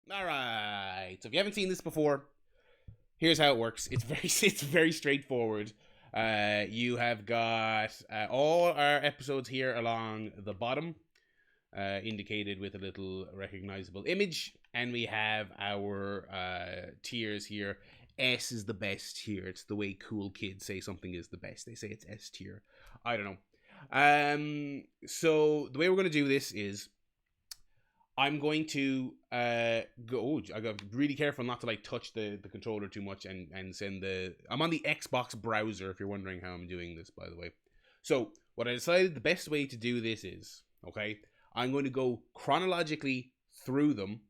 Alright, so if you haven't seen this before, here's how it works. It's very straightforward. You have got all our episodes here along the bottom, indicated with a little recognizable image, and we have our tiers here. S is the best tier. It's the way cool kids say something is the best. They say it's S tier. I don't know. So the way we're going to do this is I'm going to go. I got really careful not to like touch the controller too much and send the. I'm on the Xbox browser. If you're wondering how I'm doing this, by the way. So what I decided the best way to do this is, okay, I'm going to go chronologically through them,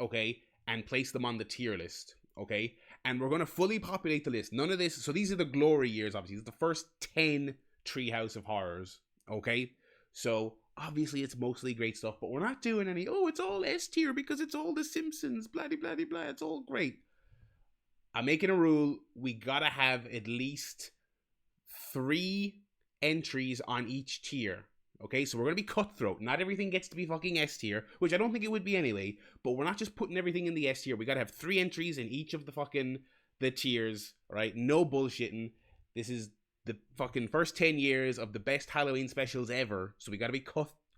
okay, and place them on the tier list, okay, and we're going to fully populate the list. None of this. So these are the glory years. Obviously, it's the first 10 Treehouse of Horrors, okay. So obviously it's mostly great stuff, but we're not doing any, oh, it's all S tier because it's all the Simpsons, blah, blah, blah, blah, it's all great. I'm making a rule, we gotta have at least 3 entries on each tier. Okay, so we're gonna be cutthroat. Not everything gets to be fucking S tier, which I don't think it would be anyway, but we're not just putting everything in the S tier. We gotta have 3 entries in each of the tiers, right? No bullshitting. This is the fucking first 10 years of the best Halloween specials ever, so we gotta be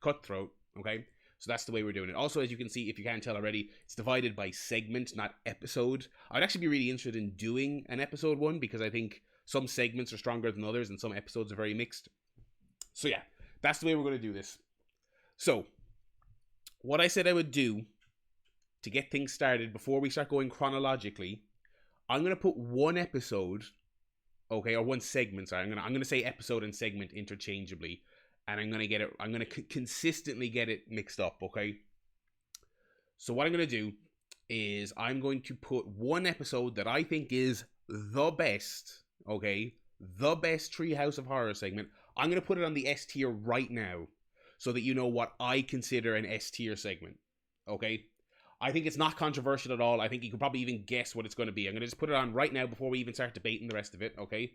cutthroat, okay? So that's the way we're doing it. Also, as you can see, if you can't tell already, it's divided by segment, not episode. I'd actually be really interested in doing an episode one, because I think some segments are stronger than others, and some episodes are very mixed. So yeah, that's the way we're going to do this. So, what I said I would do to get things started before we start going chronologically, I'm going to put one episode, okay, or one segment, sorry, I'm going to say episode and segment interchangeably, and I'm going to consistently get it mixed up, okay? So what I'm going to do is I'm going to put one episode that I think is the best, okay, the best Treehouse of Horror segment. I'm going to put it on the S tier right now, so that you know what I consider an S tier segment, okay? I think it's not controversial at all. I think you can probably even guess what it's going to be. I'm going to just put it on right now before we even start debating the rest of it, okay?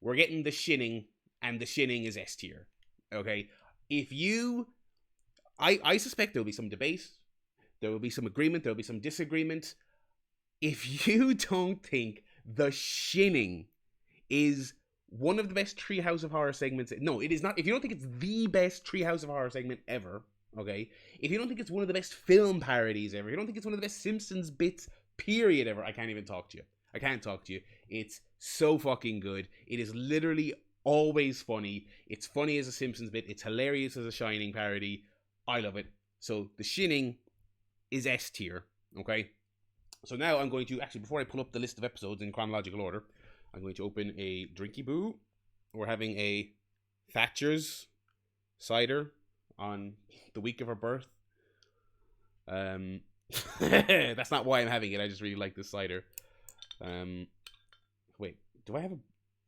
We're getting The Shinning, and The Shinning is S tier, okay? If you... I suspect there will be some debate. There will be some agreement. There will be some disagreement. If you don't think The Shinning is one of the best Treehouse of Horror segments... No, it is not. If you don't think it's the best Treehouse of Horror segment ever... Okay, if you don't think it's one of the best film parodies ever, if you don't think it's one of the best Simpsons bits, period, ever, I can't even talk to you. I can't talk to you. It's so fucking good. It is literally always funny. It's funny as a Simpsons bit. It's hilarious as a Shining parody. I love it. So, The Shinning is S tier, okay? So now I'm going to, actually, before I pull up the list of episodes in chronological order, I'm going to open a Drinky Boo. We're having a Thatcher's cider on the week of her birth. That's not why I'm having it. I just really like this cider. Wait, do I have a...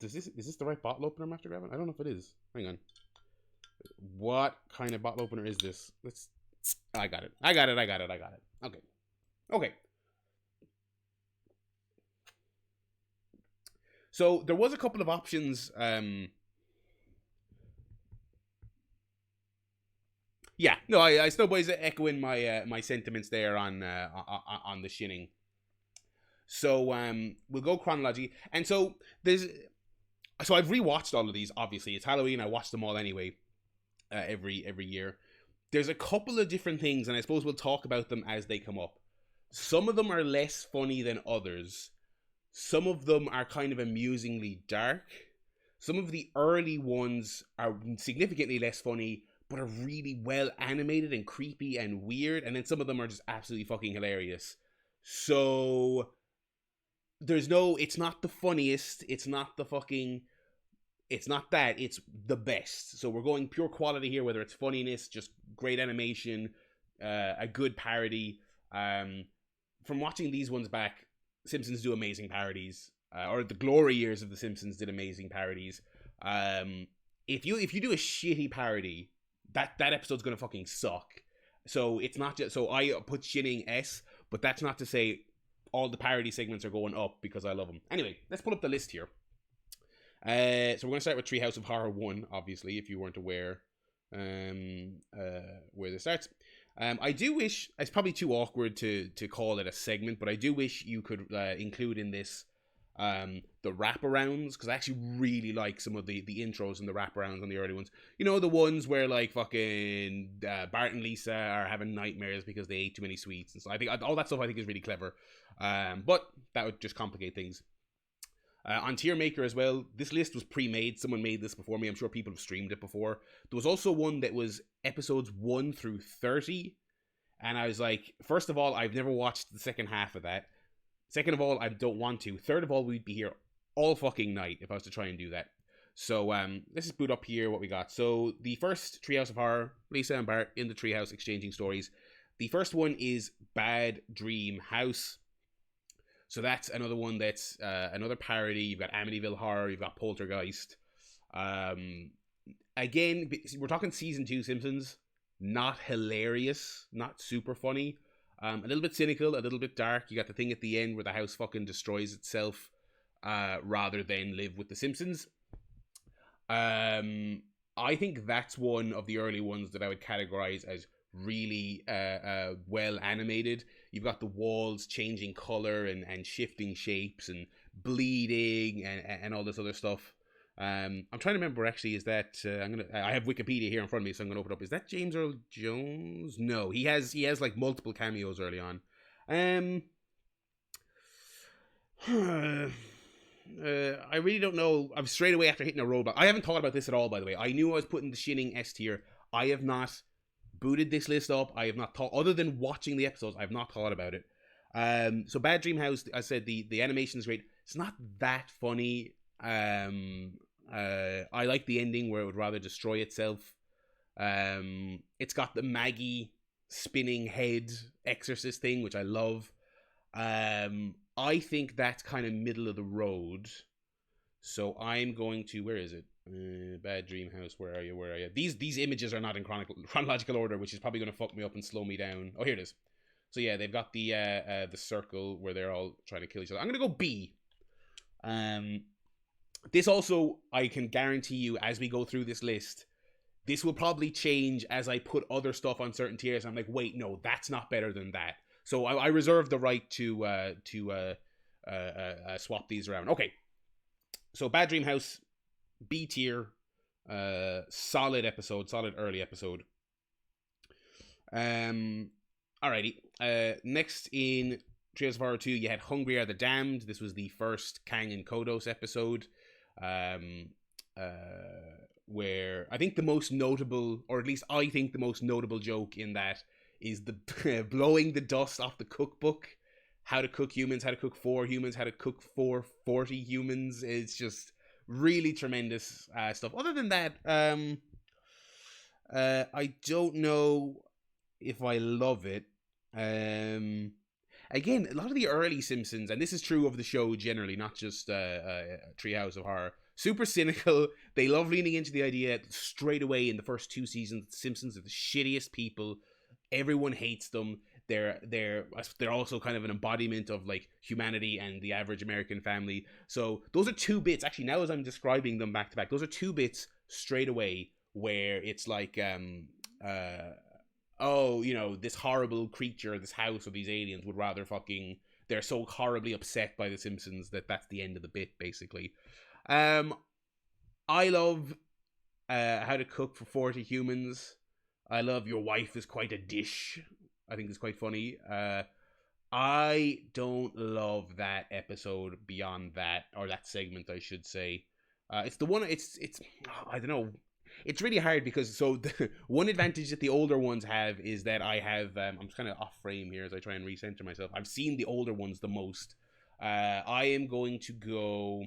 is this the right bottle opener I'm after grabbing? I don't know if it is. Hang on. What kind of bottle opener is this? I got it. Okay. Okay. So there was a couple of options. Yeah, no, I Snowboy's echoing my sentiments there on The Shinning. So we'll go chronologically, and so I've rewatched all of these. Obviously, it's Halloween. I watch them all anyway, every year. There's a couple of different things, and I suppose we'll talk about them as they come up. Some of them are less funny than others. Some of them are kind of amusingly dark. Some of the early ones are significantly less funny, but are really well animated and creepy and weird, and then some of them are just absolutely fucking hilarious. So it's not the funniest, it's not that, it's the best. So we're going pure quality here, whether it's funniness, just great animation, a good parody. From watching these ones back, Simpsons do amazing parodies, or the glory years of the Simpsons did amazing parodies. If you do a shitty parody, that episode's gonna fucking suck. So it's not just, so I put Shinning S, but that's not to say all the parody segments are going up because I love them. Anyway, let's pull up the list here. So we're gonna start with Treehouse of Horror 1, obviously, if you weren't aware where this starts. I do wish, it's probably too awkward to call it a segment, but I do wish you could include in this the wraparounds, because I actually really like some of the intros and the wraparounds on the early ones. You know, the ones where like fucking Bart and Lisa are having nightmares because they ate too many sweets, and so I think all that stuff I think is really clever. But that would just complicate things. On Tier Maker as well, this list was pre-made. Someone made this before me. I'm sure people have streamed it before. There was also one that was episodes 1 through 30. And I was like, first of all, I've never watched the second half of that. Second of all, I don't want to. Third of all, we'd be here all fucking night if I was to try and do that. So let's just boot up here what we got. So the first Treehouse of Horror, Lisa and Bart in the treehouse exchanging stories. The first one is Bad Dream House. So that's another one that's another parody. You've got Amityville Horror, you've got Poltergeist. Again, we're talking season 2 Simpsons. Not hilarious, not super funny. A little bit cynical, a little bit dark. You got the thing at the end where the house fucking destroys itself rather than live with the Simpsons. I think that's one of the early ones that I would categorize as really well animated. You've got the walls changing color and shifting shapes and bleeding and all this other stuff. I'm trying to remember actually, is that I have Wikipedia here in front of me, so I'm gonna open it up. Is that James Earl Jones? No, he has like multiple cameos early on. I really don't know. I'm straight away after hitting a roadblock. I haven't thought about this at all, by the way. I knew I was putting the Shinning S tier. I have not booted this list up. I have not thought, other than watching the episodes, I have not thought about it. So Bad Dream House, I said the animation is great. It's not that funny. I like the ending where it would rather destroy itself. It's got the Maggie spinning head exorcist thing, which I love. I think that's kind of middle of the road. So I'm going to, where is it? Bad Dream House, where are you? These images are not in chronological order, which is probably going to fuck me up and slow me down. Oh, here it is. So yeah, they've got the circle where they're all trying to kill each other. I'm going to go B. This also, I can guarantee you, as we go through this list, this will probably change as I put other stuff on certain tiers. I'm like, wait, no, that's not better than that. So I reserve the right to swap these around. Okay, so Bad Dream House, B tier, solid episode, solid early episode. Alrighty. Next in Treehouse of Horror 2, you had Hungry Are the Damned. This was the first Kang and Kodos episode. Where I think the most notable, or at least I think the most notable joke in that is the blowing the dust off the cookbook. How to cook humans, how to cook 4 humans, how to cook 40 humans. It's just really tremendous stuff. Other than that, I don't know if I love it. Again, a lot of the early Simpsons, and this is true of the show generally, not just Treehouse of Horror, super cynical. They love leaning into the idea straight away in the first 2 seasons. The Simpsons are the shittiest people. Everyone hates them. They're also kind of an embodiment of like humanity and the average American family. So those are 2 bits. Actually, now as I'm describing them back to back, those are 2 bits straight away where it's like, oh, you know, this horrible creature, this house of these aliens would rather fucking, they're so horribly upset by the Simpsons that that's the end of the bit, basically. I love How to Cook for 40 Humans. I love Your Wife is Quite a Dish. I think it's quite funny. I don't love that episode beyond that, or that segment, I should say. It's the one, it's I don't know. It's really hard because, so the one advantage that the older ones have is that I have, I'm just kind of off frame here as I try and recenter myself. I've seen the older ones the most. I am going to go,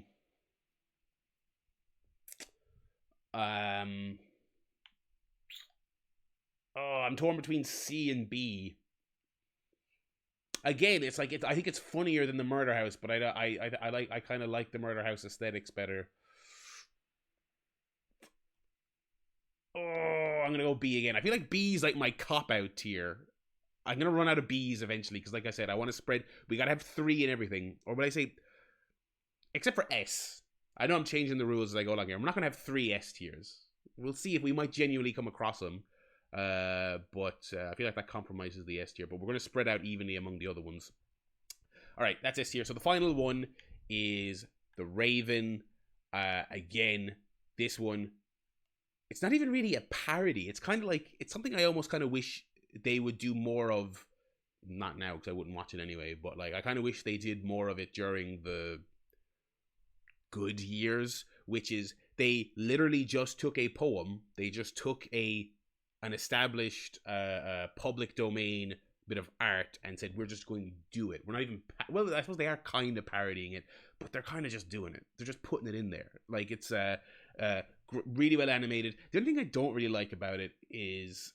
I'm torn between C and B. Again, it's like, I think it's funnier than the Murder House, but I kind of like the Murder House aesthetics better. Oh, I'm gonna go B again. I feel like B is like my cop-out tier. I'm gonna run out of B's eventually, because like I said, I want to spread. We gotta have 3 and everything. Or would I say, except for S. I know I'm changing the rules as I go along here. I'm not gonna have 3 S tiers. We'll see if we might genuinely come across them. But I feel like that compromises the S tier. But we're going to spread out evenly among the other ones. All right, that's S tier. So the final one is The Raven. Again, this one, it's not even really a parody. It's kind of like, it's something I almost kind of wish they would do more of. Not now, because I wouldn't watch it anyway. But like, I kind of wish they did more of it during the good years, which is they literally just took a poem. They just took an established public domain bit of art and said, we're just going to do it. We're not even, well, I suppose they are kind of parodying it, but they're kind of just doing it. They're just putting it in there. Like, it's really well animated. The only thing I don't really like about it is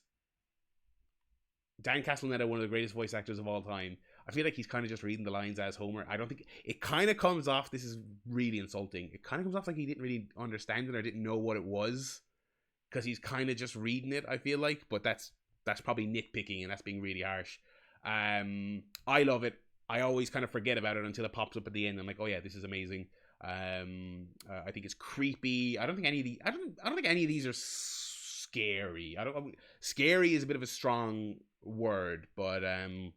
Dan Castellaneta, one of the greatest voice actors of all time. I feel like he's kind of just reading the lines as Homer. I don't think it kind of comes off, this is really insulting, it kind of comes off like he didn't really understand it or didn't know what it was, because he's kind of just reading it, I feel like. But that's probably nitpicking, and that's being really harsh. I love it. I always kind of forget about it until it pops up at the end. I'm like, oh yeah, this is amazing. I think it's creepy. I don't think any of these are scary. Scary is a bit of a strong word, but I'm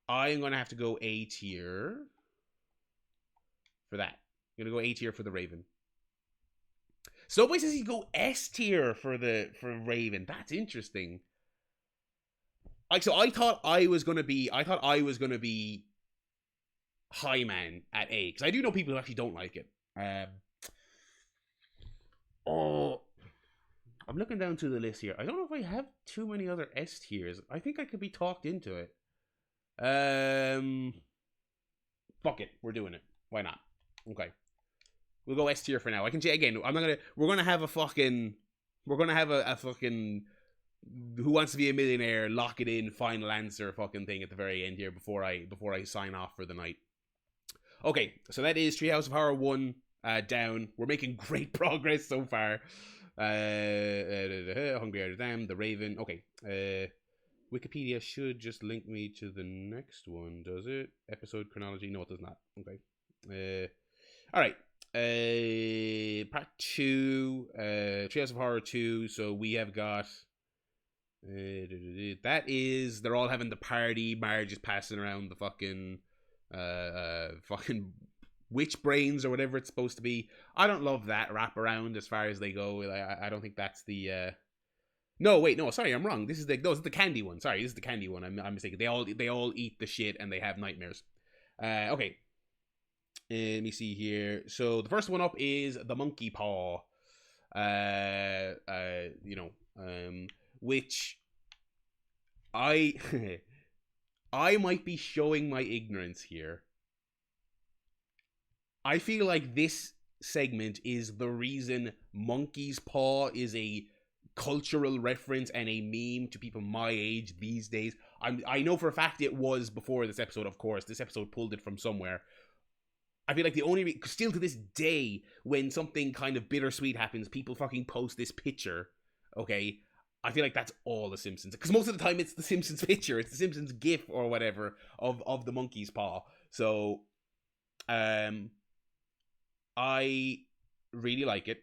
gonna have to go A tier for that. I'm gonna go A tier for The Raven. Snowboy says he'd go S tier for Raven. That's interesting. Like, so I thought I was gonna be High Man at A, because I do know people who actually don't like it. I'm looking down to the list here. I don't know if I have too many other S tiers. I think I could be talked into it. Fuck it, we're doing it. Why not? Okay, we'll go S tier for now. I can again. We're gonna have a fucking Who Wants to Be a Millionaire, lock it in, final answer fucking thing at the very end here before I sign off for the night. Okay, so that is Treehouse of Horror 1 down. We're making great progress so far. Hungry Out of Dam, The Raven. Okay. Wikipedia should just link me to the next one, does it? Episode chronology? No, it does not. Okay. Alright. Part 2. Treehouse of Horror 2. So we have got... that is... They're all having the party. Marge is passing around the fucking witch brains or whatever it's supposed to be. I don't love that wraparound as far as they go. I don't think that's the... No, wait, no, sorry, I'm wrong. This is the candy one. Sorry, this is the candy one. I'm mistaken. They all eat the shit and they have nightmares. Okay. Let me see here. So the first one up is the Monkey Paw. Which I I might be showing my ignorance here. I feel like this segment is the reason Monkey's Paw is a cultural reference and a meme to people my age these days. I know for a fact it was before this episode, of course. This episode pulled it from somewhere. I feel like the only... still to this day, when something kind of bittersweet happens, people fucking post this picture, okay? I feel like that's all the Simpsons. Because most of the time it's the Simpsons picture. It's the Simpsons gif or whatever of the Monkey's Paw. So, I really like it.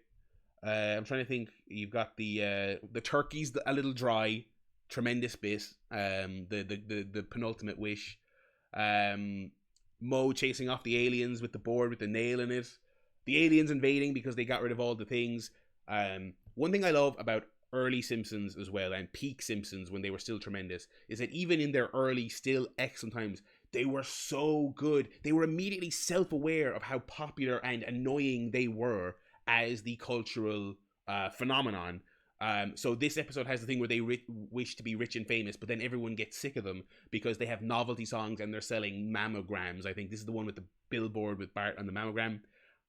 I'm trying to think. You've got the turkeys, a little dry, tremendous bit. The penultimate wish. Mo chasing off the aliens with the board with the nail in it. The aliens invading because they got rid of all the things. One thing I love about early Simpsons as well, and peak Simpsons when they were still tremendous, is that even in their early, still excellent times, they were so good. They were immediately self-aware of how popular and annoying they were as the cultural phenomenon. So this episode has the thing where they wish to be rich and famous, but then everyone gets sick of them because they have novelty songs and they're selling mammograms. I think this is the one with the billboard with Bart and the mammogram.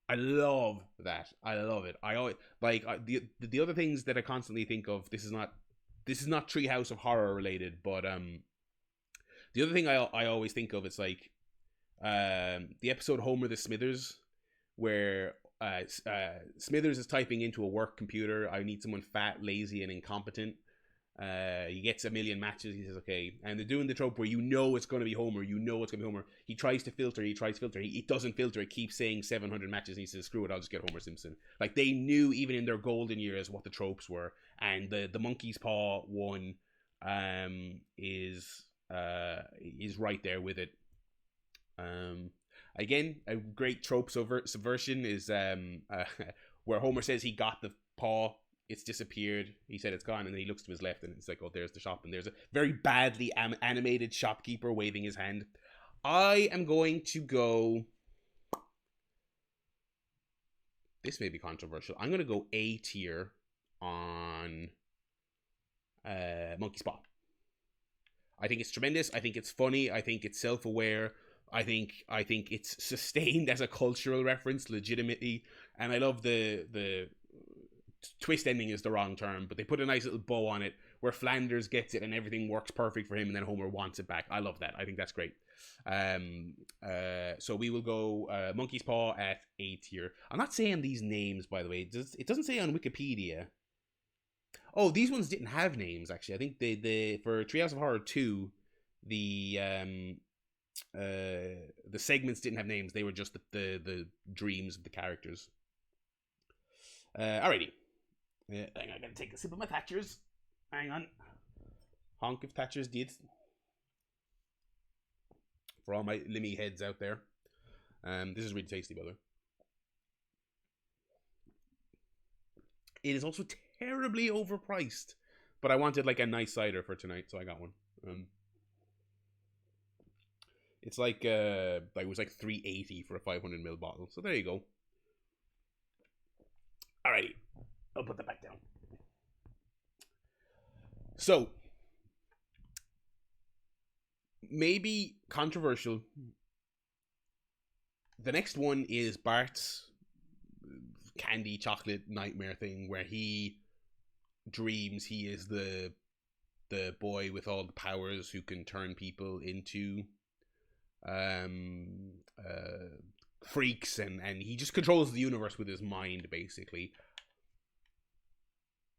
I love that. I love it. I always like the other things that I constantly think of. This is not Treehouse of Horror related, but the other thing I always think of, it's like the episode Homer the Smithers, where Smithers is typing into a work computer, I need someone fat, lazy, and incompetent. He gets a million matches. He says, okay. And they're doing the trope where it's going to be Homer. He tries to filter. It doesn't filter. It keeps saying 700 matches. And he says, screw it, I'll just get Homer Simpson. Like, they knew even in their golden years what the tropes were. and the Monkey's Paw one is right there with it. Again, a great trope subversion is where Homer says he got the paw, it's disappeared. He said it's gone, and then he looks to his left, and it's like, oh, there's the shop, and there's a very badly animated shopkeeper waving his hand. I am going to go. This may be controversial. I'm going to go A tier on Monkey's Paw. I think it's tremendous. I think it's funny. I think it's self-aware. I think it's sustained as a cultural reference legitimately, and I love the twist ending is the wrong term, but they put a nice little bow on it where Flanders gets it and everything works perfect for him, and then Homer wants it back. I love that. I think that's great. So we will go Monkey's Paw at A tier. I'm not saying these names, by the way. It doesn't say on Wikipedia. Oh, these ones didn't have names, actually. I think they for Treehouse of Horror 2, the segments didn't have names. They were just the dreams of the characters. Alrighty. Hang on, I gotta take a sip of my Thatcher's. Hang on. Honk if Thatcher's did. For all my Limmy heads out there. This is really tasty, by the way. It is also terribly overpriced, but I wanted like a nice cider for tonight, so I got one. It's like it was like $3.80 for a 500ml bottle. So there you go. Alrighty, I'll put that back down. So maybe controversial. The next one is Bart's candy chocolate nightmare thing, where he dreams he is the boy with all the powers who can turn people into freaks, and he just controls the universe with his mind, basically.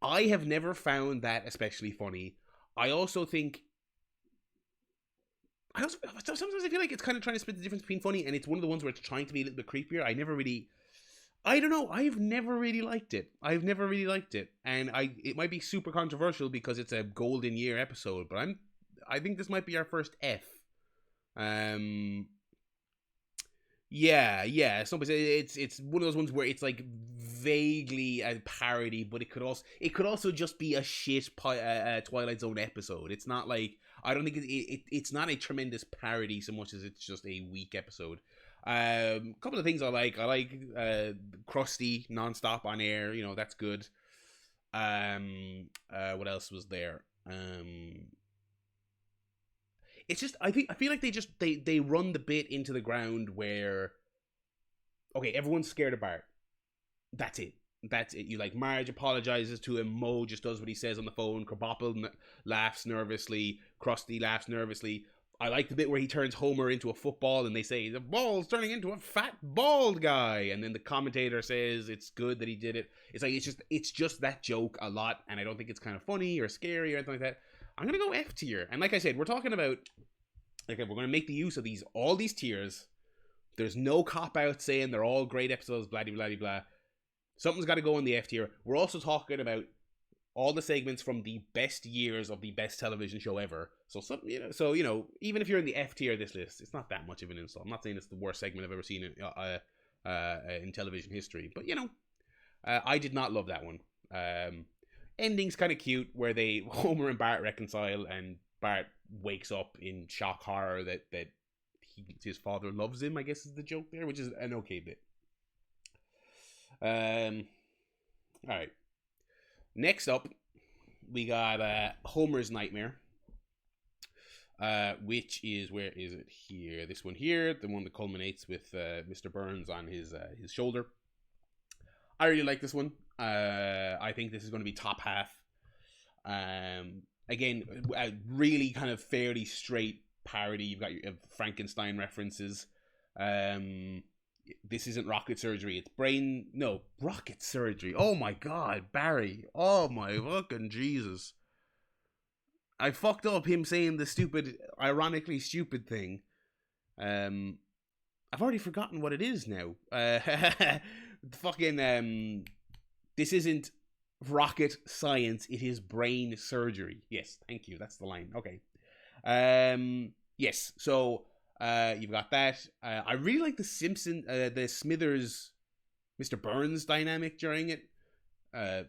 I have never found that especially funny. I also think sometimes I feel like it's kind of trying to split the difference between funny, and it's one of the ones where it's trying to be a little bit creepier. I don't know. I've never really liked it. And it might be super controversial because it's a golden year episode, but I think this might be our first F. Yeah. So it's one of those ones where it's like vaguely a parody, but it could also just be a shit Twilight Zone episode. It's not like, I don't think it's not a tremendous parody so much as it's just a weak episode. Couple of things I like Krusty nonstop on air, that's good. What else was there? It's just I feel like they run the bit into the ground where, okay, everyone's scared of Bart. That's it. You like, Marge apologizes to him, Moe just does what he says on the phone, Krabappel laughs nervously, Krusty laughs nervously. I like the bit where he turns Homer into a football and they say the ball's turning into a fat bald guy, and then the commentator says it's good that he did it. It's like it's just that joke a lot, and I don't think it's kind of funny or scary or anything like that. I'm gonna go F tier, and like I said, we're talking about, like, we're gonna make the use of all these tiers. There's no cop out saying they're all great episodes, blah blah blah blah. Something's got to go in the F tier. We're also talking about all the segments from the best years of the best television show ever. So even if you're in the F tier of this list, it's not that much of an insult. I'm not saying it's the worst segment I've ever seen in television history, but I did not love that one. Ending's kind of cute, where Homer and Bart reconcile, and Bart wakes up in shock horror that his father loves him, I guess is the joke there, which is an okay bit. Alright. Next up, we got Homer's Nightmare, which is, where is it here? This one here, the one that culminates with Mr. Burns on his shoulder. I really like this one. I think this is going to be top half. Again, a really kind of fairly straight parody. You've got your Frankenstein references. This isn't rocket surgery. It's rocket surgery. Oh my God, Barry. Oh my fucking Jesus. I fucked up him saying the ironically stupid thing. I've already forgotten what it is now. Fucking, this isn't rocket science, it is brain surgery. Yes, thank you. That's the line. Okay. Yes. So you've got that. I really like the Smithers, Mr. Burns dynamic during it. I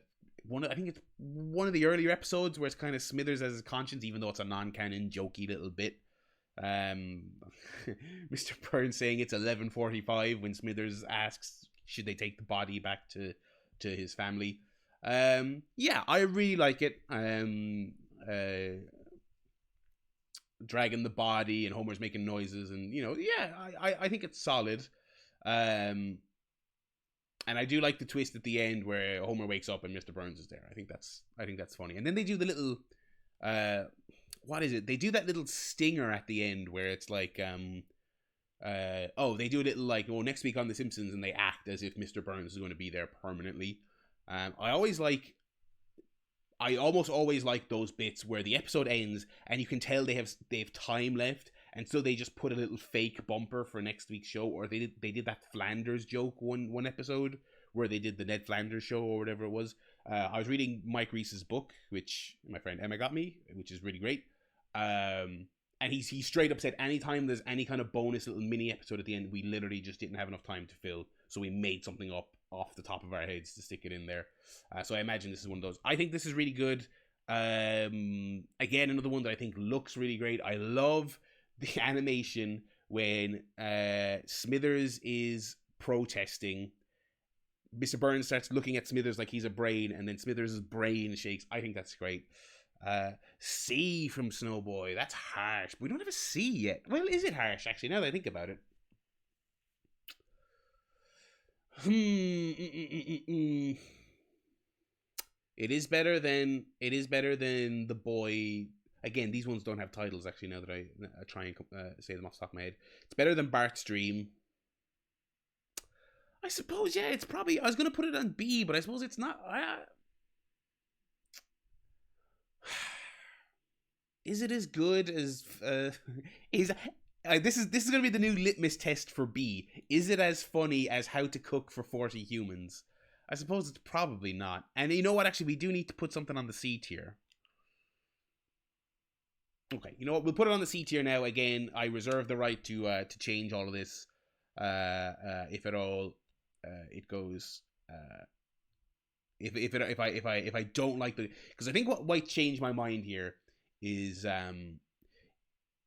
think it's one of the earlier episodes where it's kind of Smithers as his conscience, even though it's a non-canon jokey little bit. Mr. Burns saying it's 11:45 when Smithers asks should they take the body back to his family. Yeah, I really like it. Dragging the body and Homer's making noises, and yeah, I think it's solid. And I do like the twist at the end where Homer wakes up and Mr. Burns is there. I think that's funny. And then they do the little what is it? They do that little stinger at the end where it's like they do a little like, next week on The Simpsons, and they act as if Mr. Burns is going to be there permanently. I almost always like those bits where the episode ends and you can tell they have time left, and so they just put a little fake bumper for next week's show. Or they did that Flanders joke one episode where they did the Ned Flanders show or whatever it was. I was reading Mike Reese's book, which my friend Emma got me, which is really great. And he straight up said anytime there's any kind of bonus little mini episode at the end, we literally just didn't have enough time to fill, so we made something up off the top of our heads to stick it in there. So I imagine this is one of those. I think this is really good. Again, another one that I think looks really great. I love the animation when Smithers is protesting. Mr. Burns starts looking at Smithers like he's a brain, and then Smithers' brain shakes. I think that's great. C from Snowboy. That's harsh. We don't have a C yet. Well, is it harsh, actually, now that I think about it? It is better than The Boy. Again, these ones don't have titles, actually, now that I try and say them off the top of my head. It's better than Bart's Dream. I suppose, yeah, it's probably... I was going to put it on B, but I suppose it's not... Is it as good as... this is going to be the new litmus test for B. Is it as funny as How to Cook for 40 Humans? I suppose it's probably not. And you know what? Actually, we do need to put something on the C tier. Okay, you know what? We'll put it on the C tier now. Again, I reserve the right to change all of this, if at all it goes. If I don't like the, because I think what might change my mind here is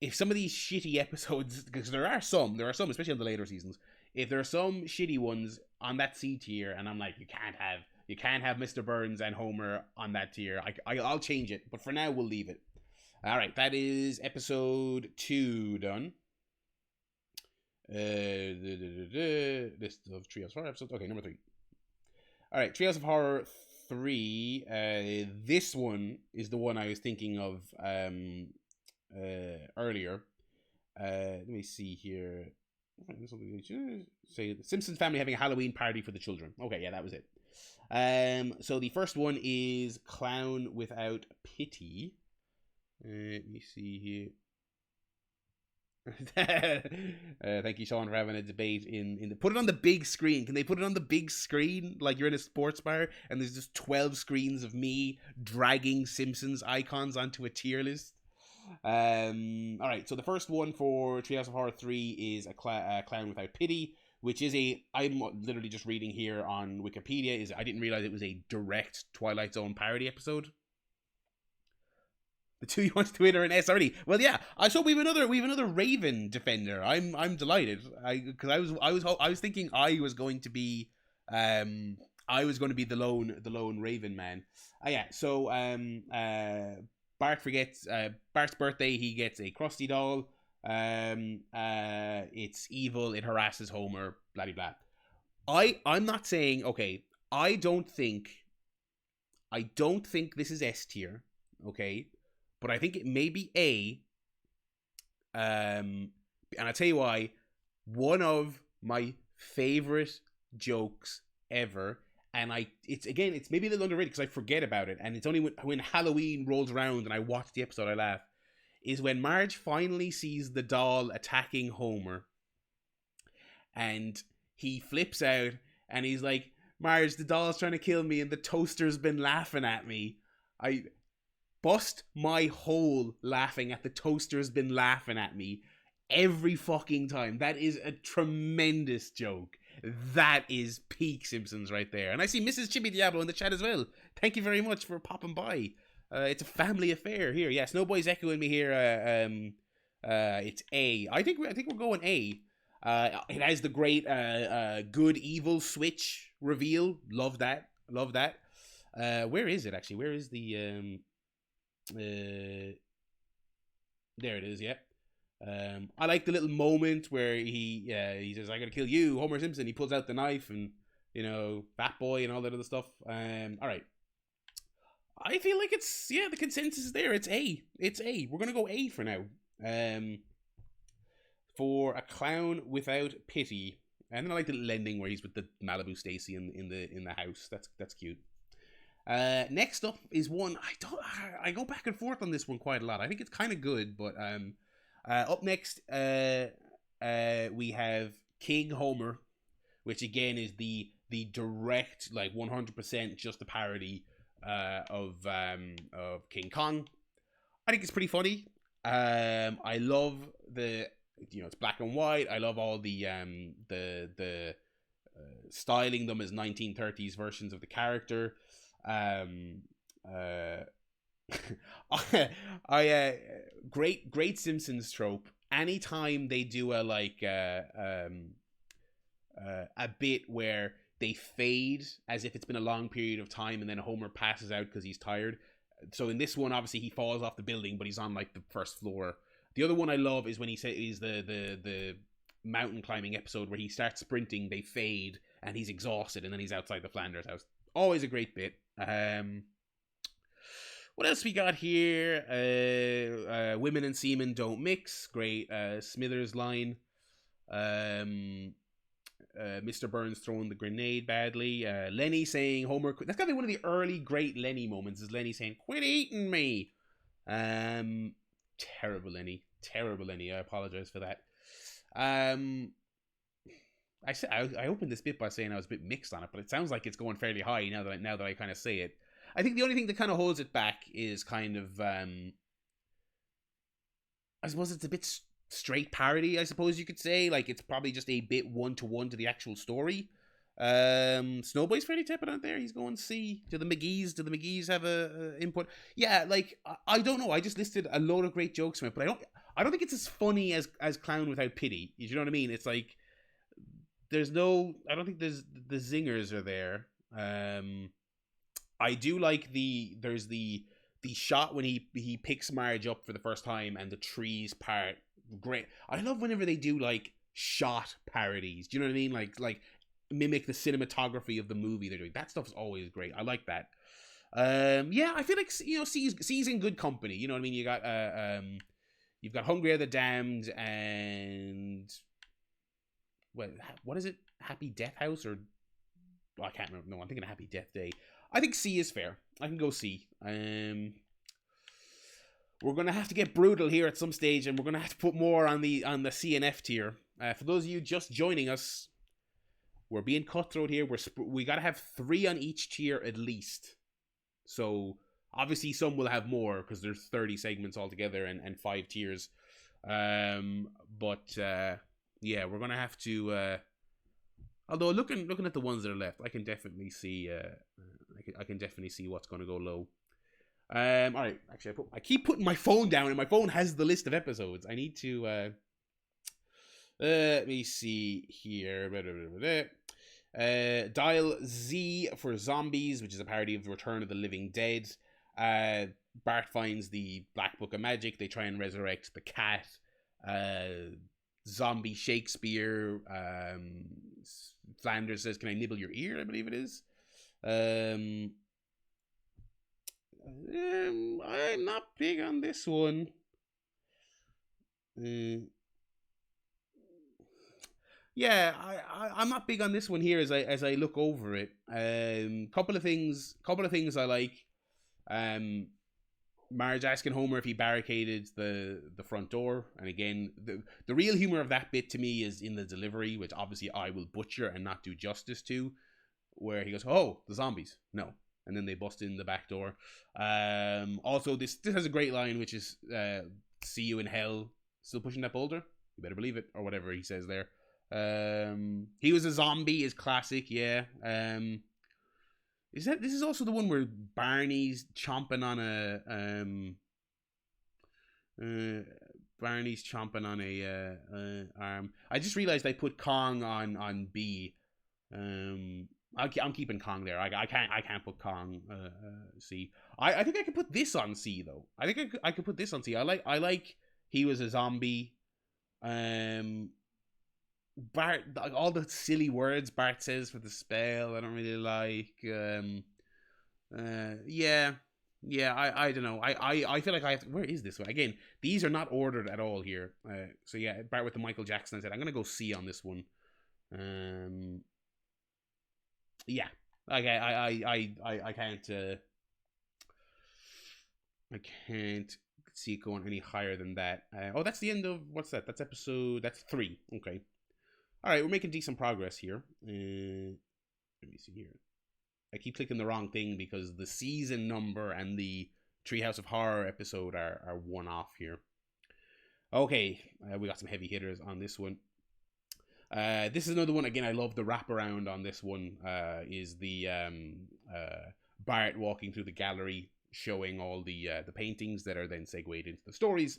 if some of these shitty episodes, because there are some, especially on the later seasons, if there are some shitty ones on that C tier, and I'm like, you can't have Mr. Burns and Homer on that tier, I'll change it, but for now we'll leave it. All right, that is episode 2 done. List of Treehouse Horror episodes. Okay, number 3. All right, Treehouse of Horror 3. This one is the one I was thinking of earlier. Let me see here. Say the Simpsons family having a Halloween party for the children. Okay, yeah, that was it. So the first one is Clown Without Pity. Let me see here. Thank you, Sean, for having a debate in the... Put it on the big screen. Can they put it on the big screen like you're in a sports bar and there's just 12 screens of me dragging Simpsons icons onto a tier list? Alright, so the first one for Treehouse of Horror 3 is a Clown Without Pity, which is I'm literally just reading here on Wikipedia, I didn't realize it was a direct Twilight Zone parody episode. The two you want to Twitter and S already. Well, yeah. So we have another Raven defender. I'm delighted. Because I was thinking I was going to be the lone Raven man. Yeah. So Bart forgets Bart's birthday. He gets a Krusty doll. It's evil. It harasses Homer. Blah blah blah. I'm not saying, okay. I don't think this is S tier. Okay. But I think it may be A. And I'll tell you why. One of my favorite jokes ever, and it's maybe a little underrated because I forget about it, and it's only when Halloween rolls around and I watch the episode I laugh, is when Marge finally sees the doll attacking Homer, and he flips out, and he's like, Marge, the doll's trying to kill me and the toaster's been laughing at me. I bust my hole laughing at the toaster's been laughing at me every fucking time. That is a tremendous joke. That is peak Simpsons right there. And I see Mrs. Chibi Diablo in the chat as well. Thank you very much for popping by. It's a family affair here. Yeah, Snowboy's echoing me here. It's A. I think we're going A. It has the great good evil switch reveal. Love that. Where is it actually? Where is the there it is. Yeah. I like the little moment where he says, "I gotta kill you, Homer Simpson." He pulls out the knife and, you know, Fat Boy and all that other stuff. All right. I feel like it's, yeah, the consensus is there. It's A. We're gonna go A for now. For a clown without pity. And then I like the little ending where he's with the Malibu Stacy in the house. That's cute. Next up is one I go back and forth on this one quite a lot. I think it's kind of good, but up next we have King Homer, which again is the direct, like, 100% just a parody of King Kong. I think it's pretty funny. I love the, you know, it's black and white. I love all the styling them as 1930s versions of the character. Great Simpsons trope. Anytime they do a bit where they fade as if it's been a long period of time, and then Homer passes out because he's tired. So in this one, obviously he falls off the building, but he's on like the first floor. The other one I love is when he says the mountain climbing episode where he starts sprinting, they fade, and he's exhausted, and then he's outside the Flanders house. Always a great bit. What else we got here? Women and semen don't mix. Great Smithers line. Mr. Burns throwing the grenade badly. Lenny saying Homer. That's gotta be one of the early great Lenny moments. Is Lenny saying, "Quit eating me." Terrible Lenny. I apologize for that. I opened this bit by saying I was a bit mixed on it, but it sounds like it's going fairly high now that I kind of say it. I think the only thing that kind of holds it back is kind of, I suppose it's a bit straight parody, I suppose you could say. Like, it's probably just a bit one-to-one to the actual story. Snowboy's fairly tepid out there. He's going C. Do the McGees have a input? Yeah, like, I don't know. I just listed a load of great jokes from it, but I don't think it's as funny as Clown Without Pity. You know what I mean? It's like, I don't think the zingers are there. I do like there's the shot when he picks Marge up for the first time and the trees part. Great. I love whenever they do like shot parodies. Do you know what I mean? Like mimic the cinematography of the movie they're doing. That stuff's always great. I like that. Yeah, I feel like, you know, C's in good company. You know what I mean? You got you've got Hungry Are the Damned and what is it? Happy Death House or I can't remember. No, I'm thinking of Happy Death Day. I think C is fair. I can go C. We're gonna have to get brutal here at some stage, and we're gonna have to put more on the C and F tier. For those of you just joining us, we're being cutthroat here. We gotta have 3 on each tier at least. So obviously some will have more because there's 30 segments altogether and 5 tiers. Yeah, we're gonna have to. Although looking at the ones that are left, I can definitely see. I can definitely see what's going to go low. All right. Actually, I keep putting my phone down, and my phone has the list of episodes. I need to. Let me see here. Dial Z for Zombies, which is a parody of the Return of the Living Dead. Bart finds the Black Book of Magic. They try and resurrect the cat. Zombie Shakespeare. Flanders says, "Can I nibble your ear?" I believe it is. I'm not big on this one. Yeah, I'm not big on this one here as I look over it. Couple of things I like. Marge asking Homer if he barricaded the front door, and again, the real humor of that bit to me is in the delivery, which obviously I will butcher and not do justice to. where he goes, "Oh, the zombies, no," and then they bust in the back door. Also, this has a great line, which is, "See you in hell." Still pushing that boulder? You better believe it, or whatever he says there. He was a zombie is classic, yeah. This is also the one where Barney's chomping on a arm. I just realized I put Kong on B. I'm keeping Kong there. I can't put Kong C. I think I could put this on C though. I think I could put this on C. I like he was a zombie. Bart, all the silly words Bart says for the spell, I don't really like. Yeah, I don't know. I feel like I have to, where is this one? Again, these are not ordered at all here. So yeah, Bart with the Michael Jackson. I said I'm gonna go C on this one. Yeah. Okay, I can't I can't see it going any higher than that. Oh, that's the end of what's that? That's 3. Okay. All right, we're making decent progress here. Let me see here. I keep clicking the wrong thing because the season number and the Treehouse of Horror episode are one off here. Okay, we got some heavy hitters on this one. This is another one. Again, I love the wraparound on this one. Is the Bart walking through the gallery, showing all the paintings that are then segued into the stories.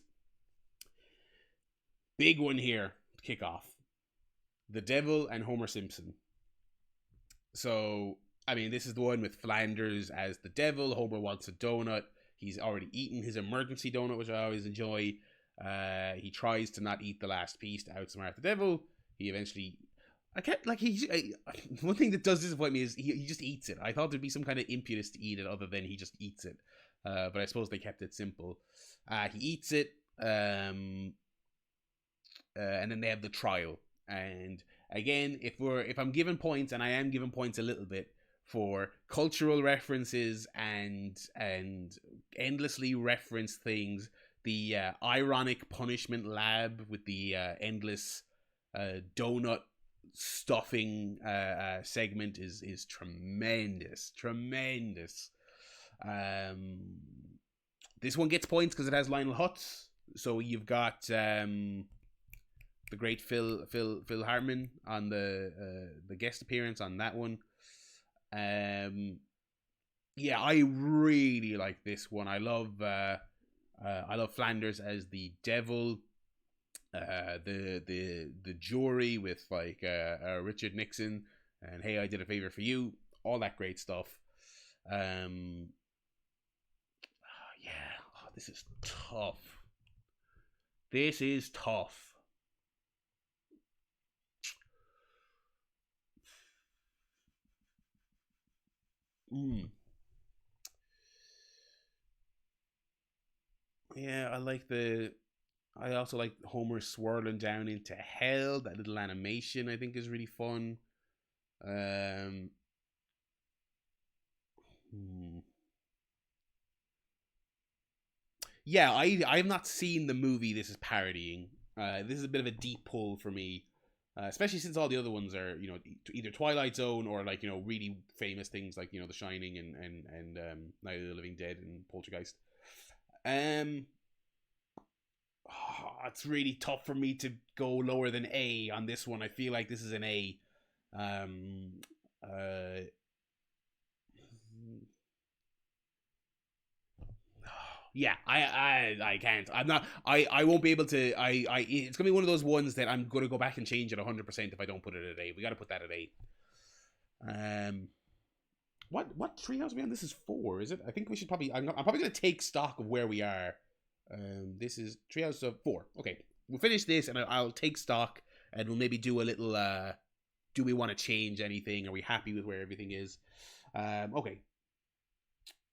Big one here to kick off. The Devil and Homer Simpson. So, I mean, this is the one with Flanders as the devil. Homer wants a donut. He's already eaten his emergency donut, which I always enjoy. He tries to not eat the last piece to outsmart the devil. He eventually... one thing that does disappoint me is he just eats it. I thought there'd be some kind of impetus to eat it other than he just eats it. But I suppose they kept it simple. He eats it. And then they have the trial. And again, if I'm giving points, and I am giving points a little bit for cultural references and endlessly referenced things, the ironic punishment lab with the endless donut stuffing segment is tremendous. This one gets points because it has Lionel Hutz. So you've got the great Phil Hartman on the guest appearance on that one. Yeah, I really like this one. I love Flanders as the devil. The jury with like Richard Nixon and Hey, I Did a Favor for You, all that great stuff. Yeah, this is tough. Yeah, I also like Homer swirling down into hell. That little animation I think is really fun. Yeah, I've not seen the movie this is parodying. This is a bit of a deep pull for me. Especially since all the other ones are, either Twilight Zone or like, really famous things like, The Shining and Night of the Living Dead and Poltergeist. It's really tough for me to go lower than A on this one. I feel like this is an A. Yeah, I can't. I'm not. I won't be able to. It's gonna be one of those ones that I'm gonna go back and change it 100% if I don't put it at A. We got to put that at A. What treehouse are we on? This is 4, is it? I think we should probably. I'm probably gonna take stock of where we are. This is treehouse of 4. Okay, we'll finish this and I'll take stock and we'll maybe do a little. Do we want to change anything? Are we happy with where everything is? Okay.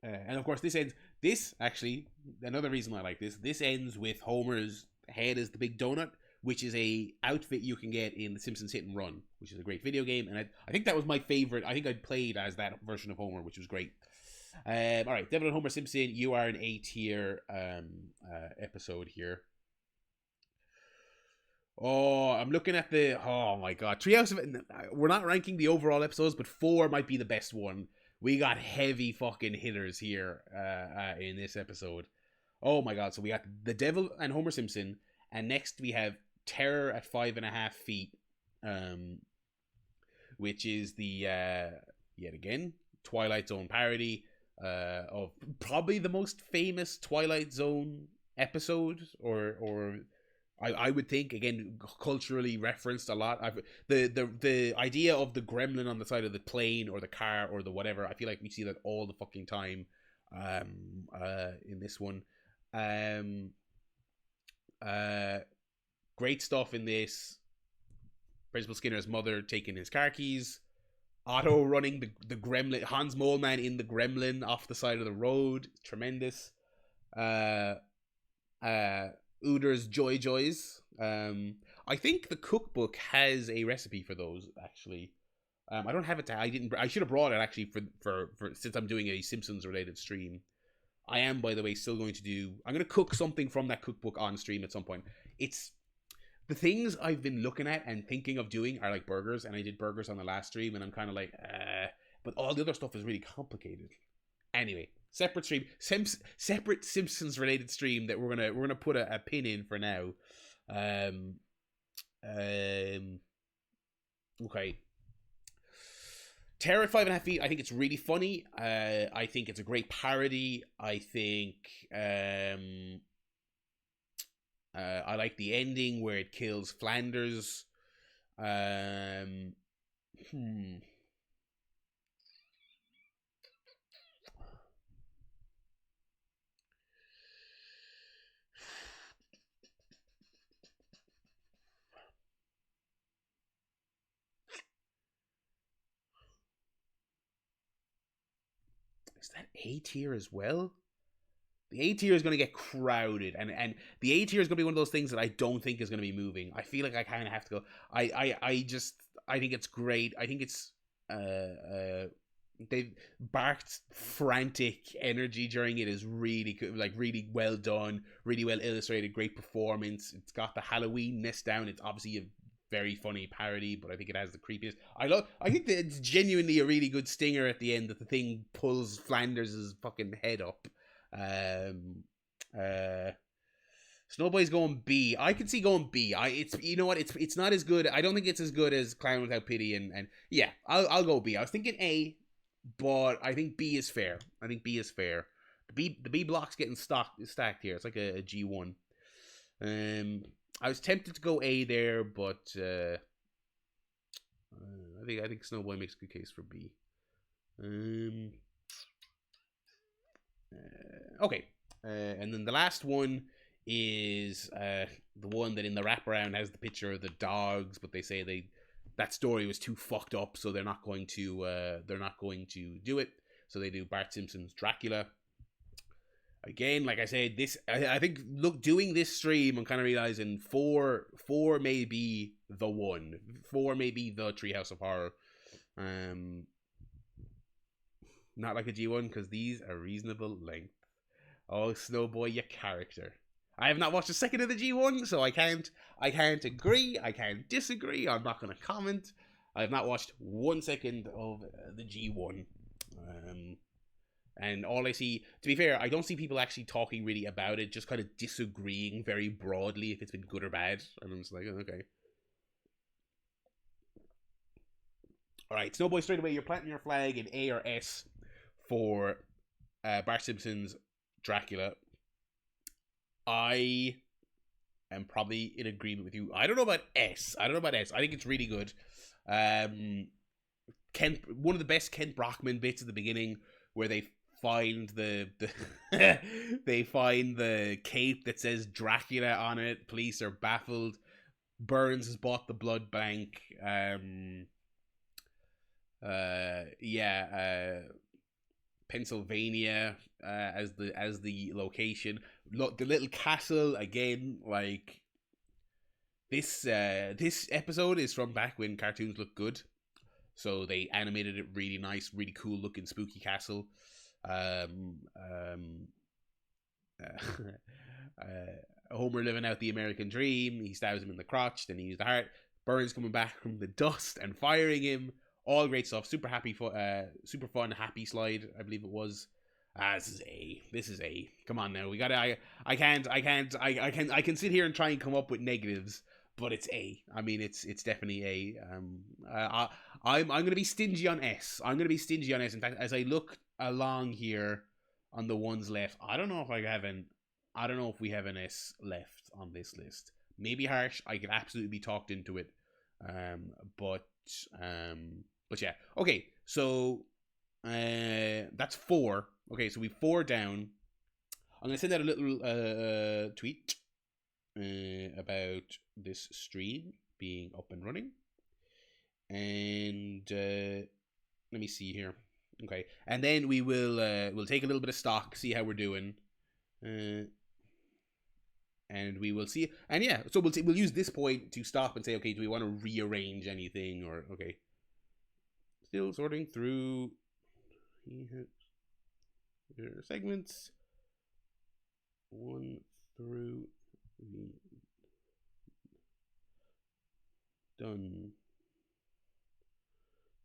And of course, this ends. This actually, another reason I like this. This ends with Homer's head as the big donut, which is a outfit you can get in The Simpsons Hit and Run, which is a great video game, and I think that was my favorite. I think I played as that version of Homer, which was great. All right, Devil and Homer Simpson, you are an A tier episode here. Oh, I'm looking at the. Oh my god, Treehouse of. We're not ranking the overall episodes, but 4 might be the best one. We got heavy fucking hitters here in this episode. Oh my god! So we got the Devil and Homer Simpson, and next we have Terror at 5.5 feet, which is the yet again Twilight Zone parody of probably the most famous Twilight Zone episode, or I would think, again, culturally referenced a lot. The idea of the gremlin on the side of the plane or the car or the whatever, I feel like we see that all the fucking time in this one. Great stuff in this. Principal Skinner's mother taking his car keys. Otto running the gremlin, Hans Moleman in the gremlin off the side of the road. Tremendous. Uder's Joy Joys. I think the cookbook has a recipe for those, actually. I don't have it. I should have brought it, actually, for since I'm doing a Simpsons related stream. I am, by the way, still going to do. I'm going to cook something from that cookbook on stream at some point. It's the things I've been looking at and thinking of doing are like burgers, and I did burgers on the last stream, and I'm kind of like, but all the other stuff is really complicated. Anyway, separate stream, separate Simpsons related stream that we're gonna put a pin in for now. Okay. Terror at 5.5 feet. I think it's really funny. I think it's a great parody. I think I like the ending where it kills Flanders. Is that A tier as well? The A tier is going to get crowded, and the A tier is going to be one of those things that I don't think is going to be moving. I feel like I kind of have to go. I think it's great. I think it's Bart's frantic energy during it is really good, like really well done, really well illustrated, great performance. It's got the Halloween-ness down. It's obviously a very funny parody, but I think it has the creepiest. I think that it's genuinely a really good stinger at the end that the thing pulls Flanders' fucking head up. Snowboy's going B. I can see going B. It's, you know what, it's not as good. I don't think it's as good as Clown Without Pity, and yeah, I'll go B. I was thinking A, but I think B is fair. The B block's getting stacked here. It's like a G1. I was tempted to go A there, but I think Snowboy makes a good case for B. Okay, and then the last one is the one that in the wraparound has the picture of the dogs, but they say that story was too fucked up, so they're not going to do it. So they do Bart Simpson's Dracula. Again, like I said, I think doing this stream, I'm kind of realizing 4 may be the one. 4 may be the Treehouse of Horror. Not like a G1, because these are reasonable length. Oh, Snowboy, your character. I have not watched a second of the G1, so I can't agree, I can't disagree, I'm not going to comment. I have not watched 1 second of the G1. And all I see, to be fair, I don't see people actually talking really about it, just kind of disagreeing very broadly if it's been good or bad. And I'm just like, okay. Alright, Snowboy, straight away, you're planting your flag in A or S for Bart Simpson's Dracula. I am probably in agreement with you. I don't know about S. I think it's really good. One of the best Kent Brockman bits at the beginning, where they find the they find the cape that says Dracula on it. Police are baffled. Burns has bought the blood bank. Pennsylvania as the location. Look, the little castle again. Like this episode is from back when cartoons looked good, so they animated it really nice, really cool looking, spooky castle. Homer living out the American dream. He stabs him in the crotch, then he used the heart. Burns coming back from the dust and firing him. All great stuff. Super happy, super fun, happy slide. I believe it was. This is A. This is A. Come on now. We gotta. I can sit here and try and come up with negatives, but it's A. I mean, it's definitely A. I'm gonna be stingy on S. I'm gonna be stingy on S. In fact, as I look along here on the ones left, I don't know if we have an S left on this list. Maybe harsh. I could absolutely be talked into it. But yeah. Okay, so that's 4. Okay, so we've 4 down. I'm gonna send out a little tweet about this stream being up and running, and let me see here. Okay, and then we'll take a little bit of stock, see how we're doing, and we will see. And yeah, so we'll use this point to stop and say, okay, do we want to rearrange anything, or okay, still sorting through segments 1 through done.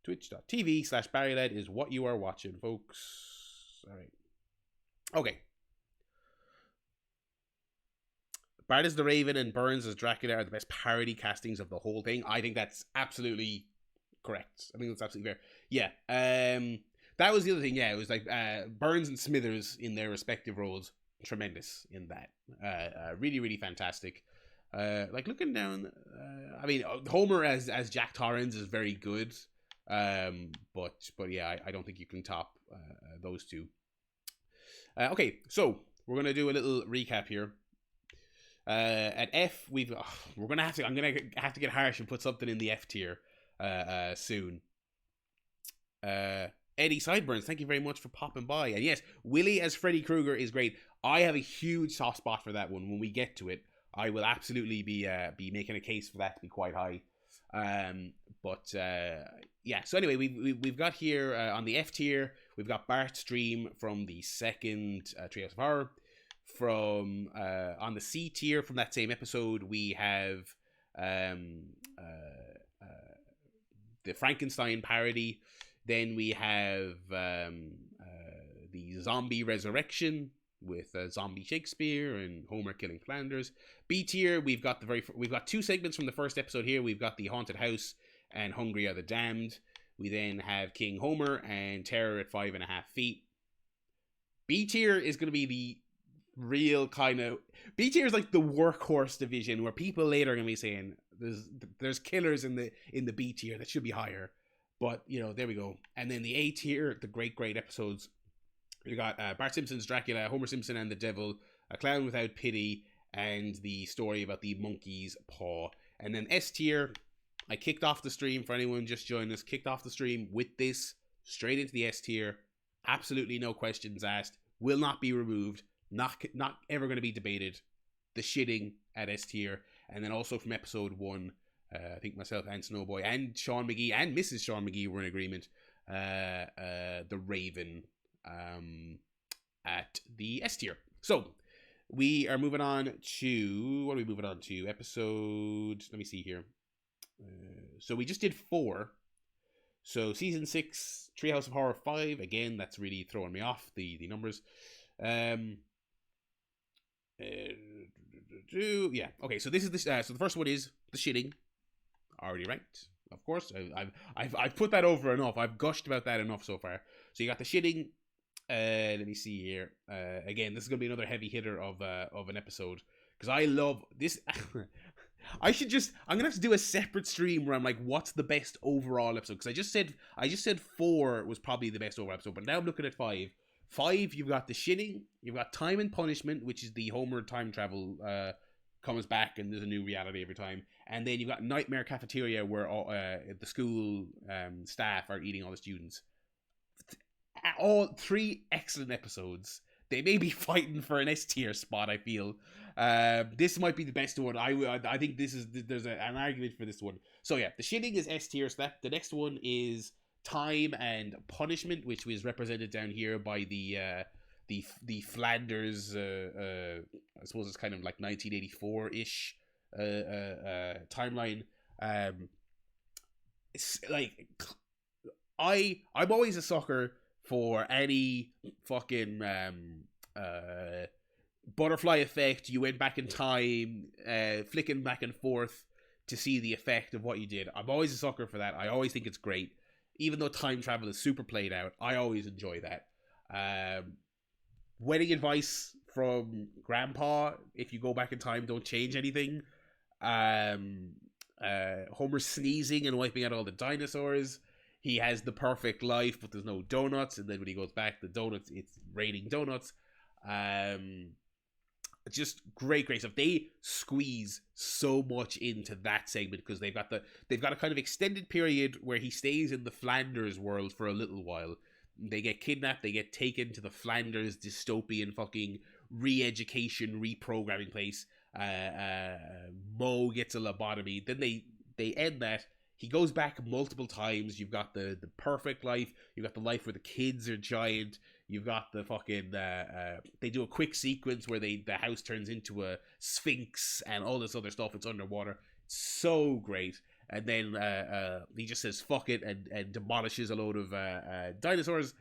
Twitch.tv/BarryLed is what you are watching, folks. All right. Okay. Bart as the Raven and Burns as Dracula are the best parody castings of the whole thing. I think that's absolutely correct. I think that's absolutely fair. Yeah. That was the other thing. Yeah, it was like Burns and Smithers in their respective roles. Tremendous in that. Really, really fantastic. Like looking down, I mean, Homer as Jack Torrance is very good. But yeah, I don't think you can top those two. Okay, so we're gonna do a little recap here. At F, I'm gonna have to get harsh and put something in the F tier soon. Eddie Sideburns, thank you very much for popping by. And yes, Willie as Freddy Krueger is great. I have a huge soft spot for that one. When we get to it, I will absolutely be making a case for that to be quite high. Yeah. So anyway, we've got here on the F tier, we've got Bart's Dream from the second Treehouse of Horror. From on the C tier from that same episode, we have the Frankenstein parody. Then we have the zombie resurrection with zombie Shakespeare and Homer killing Flanders. B tier, we've got 2 segments from the first episode here. We've got the Haunted House and Hungry Are the Damned. We then have King Homer and Terror at 5.5 feet. B tier is going to be the real kind of... B tier is like the workhorse division where people later are going to be saying there's killers in the B tier that should be higher. But, you know, there we go. And then the A tier, the great episodes. We got Bart Simpson's Dracula, Homer Simpson and the Devil, A Clown Without Pity, and the story about the Monkey's Paw. And then S tier, I kicked off the stream, for anyone just joined us, kicked off the stream with this, straight into the S tier. Absolutely no questions asked. Will not be removed. Not ever going to be debated. The shitting at S tier. And then also from episode 1, I think myself and Snowboy and Sean McGee and Mrs. Sean McGee were in agreement. The Raven at the S tier. So we are moving on to... What are we moving on to? Episode... Let me see here. So we just did 4. So season 6, Treehouse of Horror 5. Again, that's really throwing me off, the numbers. Yeah. Okay, so this is so the first one is the shitting. Already ranked, of course. I've put that over enough. I've gushed about that enough so far. So you got the shitting. Let me see here. Again, this is gonna be another heavy hitter of an episode because I love this. I'm gonna have to do a separate stream where I'm like, what's the best overall episode? Because I just said 4 was probably the best overall episode, but now I'm looking at 5. 5, you've got the shitting. You've got Time and Punishment, which is the Homer time travel comes back and there's a new reality every time. And then you've got Nightmare Cafeteria, where the school staff are eating all the students. All 3 excellent episodes. They may be fighting for an S tier spot, I feel. This might be the best one. I think there's an argument for this one. So yeah, the shitting is S tier. So the next one is Time and Punishment, which was represented down here by the the Flanders. I suppose it's kind of like 1984 ish timeline. It's like I'm always a sucker for any fucking butterfly effect. You went back in time, flicking back and forth to see the effect of what you did. I'm always a sucker for that. I always think it's great. Even though time travel is super played out, I always enjoy that. Wedding advice from Grandpa: if you go back in time, don't change anything. Homer sneezing and wiping out all the dinosaurs. He has the perfect life, but there's no donuts. And then when he goes back, the donuts, it's raining donuts. Just great stuff. They squeeze so much into that segment because they've got a kind of extended period where he stays in the Flanders world for a little while. They get kidnapped. They get taken to the Flanders dystopian fucking re-education, reprogramming place. Mo gets a lobotomy. Then they end that. He goes back multiple times. You've got the perfect life. You've got the life where the kids are giant. You've got the fucking they do a quick sequence where the house turns into a sphinx and all this other stuff. It's underwater. It's so great. And then he just says fuck it and demolishes a load of dinosaurs,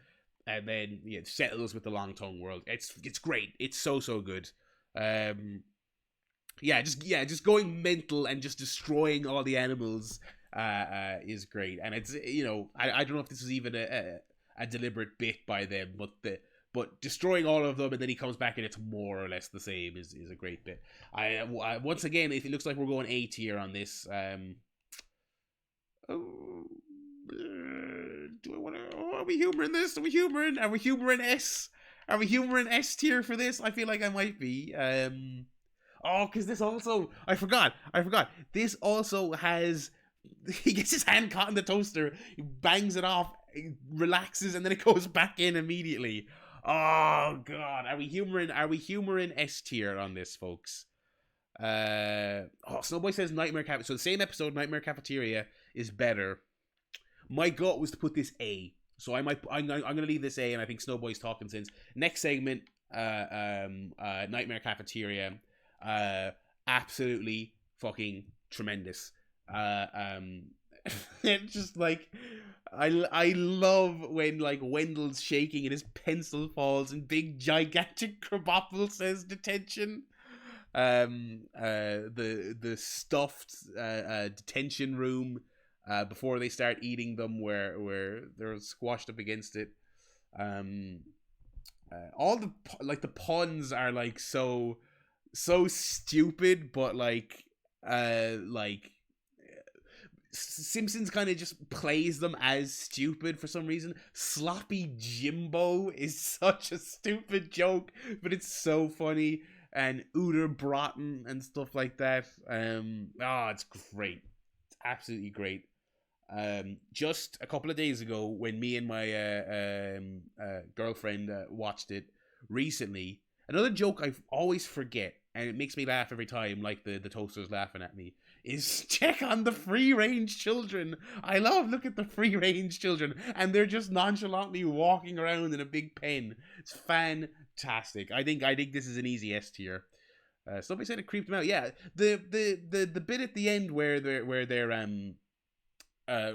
and then settles with the long tongue world. It's great. It's so good. Just going mental and just destroying all the animals is great. And it's I don't know if this was even a deliberate bit by them, but destroying all of them and then he comes back and it's more or less the same is a great bit. I once again, it looks like we're going A tier on this. Are we humoring this? Are we humoring S? Are we humoring S tier for this? I feel like I might be. Because this also, I forgot. This also has, he gets his hand caught in the toaster, he bangs it off, he relaxes, and then it goes back in immediately. Oh god, are we humoring S tier on this, folks? Snowboy says Nightmare Cafeteria. So the same episode, Nightmare Cafeteria, is better. My gut was to put this A, so I'm gonna leave this A, and I think Snowboy's talking sense. Next segment, Nightmare Cafeteria, absolutely fucking tremendous. It's just like I love when like Wendell's shaking and his pencil falls and big gigantic Krabappel says detention. The stuffed detention room before they start eating them where they're squashed up against it. All the puns are like so stupid, but like Simpsons kind of just plays them as stupid for some reason. Sloppy Jimbo is such a stupid joke, but it's so funny. And Uder Broughton and stuff like that. It's great. It's absolutely great. Just a couple of days ago, when me and my girlfriend watched it recently, another joke I always forget, and it makes me laugh every time, like the toaster's laughing at me, is check on the free-range children. I look at the free-range children, and they're just nonchalantly walking around in a big pen. It's fantastic. I think this is an easy S tier. Somebody said it creeped them out. Yeah, the bit at the end where they're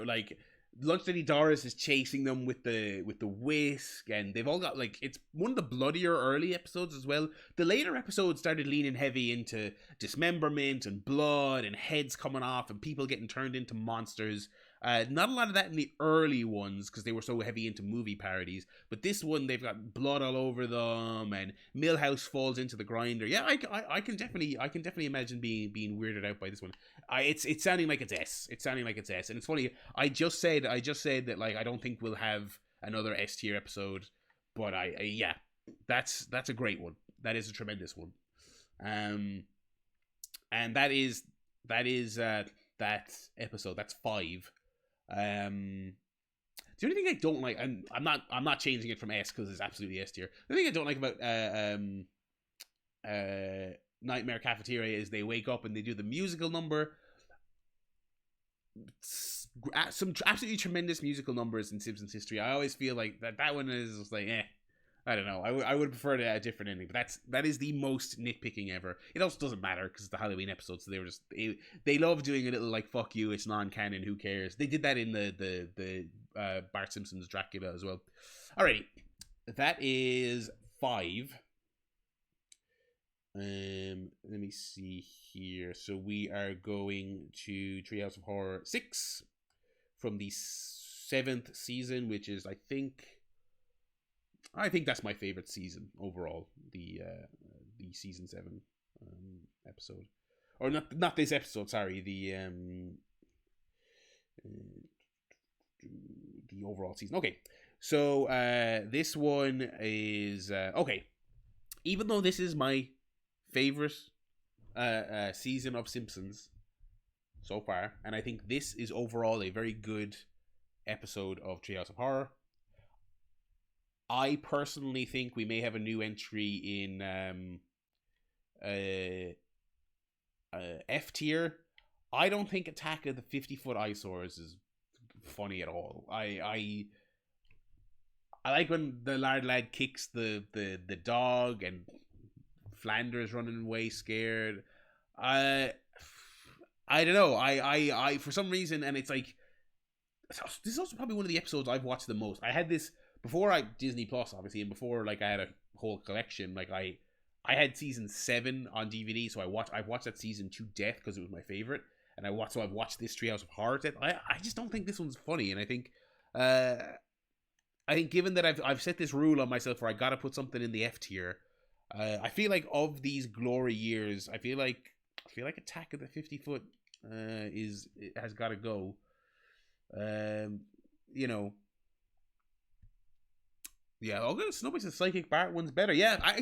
like Lunchsteady Doris is chasing them with the whisk, and they've all got like, it's one of the bloodier early episodes as well. The later episodes started leaning heavy into dismemberment and blood and heads coming off and people getting turned into monsters. Not a lot of that in the early ones because they were so heavy into movie parodies, but this one they've got blood all over them and Milhouse falls into the grinder. Yeah, I can definitely imagine being weirded out by this one. It's sounding like it's S. And it's funny. I just said that like I don't think we'll have another S tier episode, but that's a great one. That is a tremendous one. And that is that episode. That's 5. The only thing I don't like, and I'm not changing it from S because it's absolutely S tier. The thing I don't like about Nightmare Cafeteria is they wake up and they do the musical number. Some absolutely tremendous musical numbers in Simpsons history. I always feel like that one is just like I don't know. I would prefer a different ending, but that is the most nitpicking ever. It also doesn't matter because it's the Halloween episode, so they love doing a little like fuck you, it's non-canon, who cares? They did that in the Bart Simpson's Dracula as well. Alrighty, that is 5. Let me see here. So we are going to Treehouse of Horror 6 from the 7th season, which is I think that's my favorite season overall. The season 7 episode, or not this episode. Sorry, the overall season. Okay, so this one is okay. Even though this is my favorite season of Simpsons so far, and I think this is overall a very good episode of Treehouse of Horror, I personally think we may have a new entry in F tier. I don't think Attack of the 50-Foot Eyesores is funny at all. I like when the lad kicks the dog and Flanders running away scared. I don't know. I for some reason, and it's like, this is also probably one of the episodes I've watched the most. I had this before Disney Plus, obviously, and before like I had a whole collection. Like I had season 7 on DVD, so I've watched that season to death because it was my favorite, and I've watched this Treehouse of Horror. I just don't think this one's funny, and I think given that I've set this rule on myself where I gotta put something in the F tier. I feel like of these glory years, I feel like Attack of the 50-Foot has got to go. You know, yeah. I'll go. Snowboy says Psychic Bart one's better. Yeah, I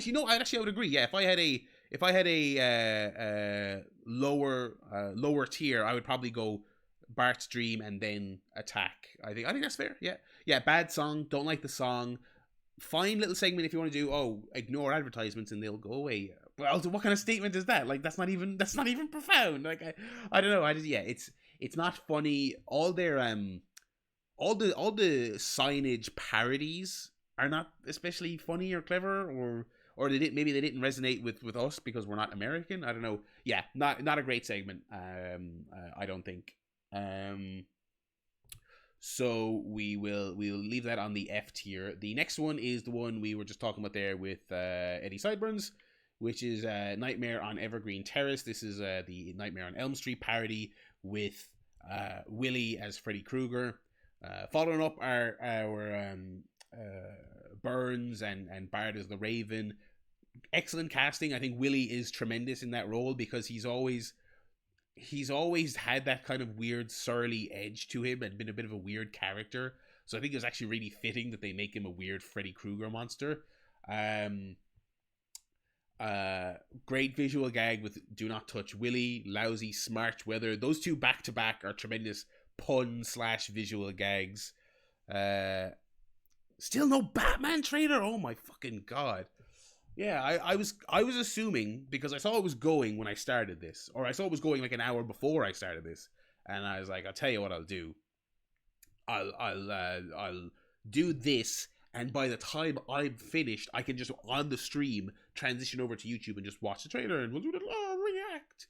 would agree. Yeah, if I had a lower tier, I would probably go Bart's Dream and then Attack. I think that's fair. Yeah. Bad song. Don't like the song. Fine little segment if you want to do ignore advertisements and they'll go away. But also, what kind of statement is that? Like, that's not even profound. Like, I don't know. It's not funny. All their all the signage parodies are not especially funny or clever, or they didn't resonate with us because we're not American. I don't know. Yeah, not a great segment. I don't think. So we'll leave that on the F tier. The next one is the one we were just talking about there with Eddie Sideburns, which is Nightmare on Evergreen Terrace. This is the Nightmare on Elm Street parody with Willie as Freddy Krueger. Following up our Burns and Bart as the Raven. Excellent casting. I think Willie is tremendous in that role because he's always had that kind of weird surly edge to him and been a bit of a weird character. So I think it's actually really fitting that they make him a weird Freddy Krueger monster. Great visual gag with Do Not Touch Willie, lousy Smart Weather. Those two back to back are tremendous pun/visual gags. Still no Batman trailer. Oh my fucking god. Yeah, I was assuming, because I saw it was going when I started this, or I saw it was going like an hour before I started this, and I was like, I'll tell you what I'll do. I'll do this, and by the time I'm finished, I can just on the stream transition over to YouTube and just watch the trailer, and we'll do the react.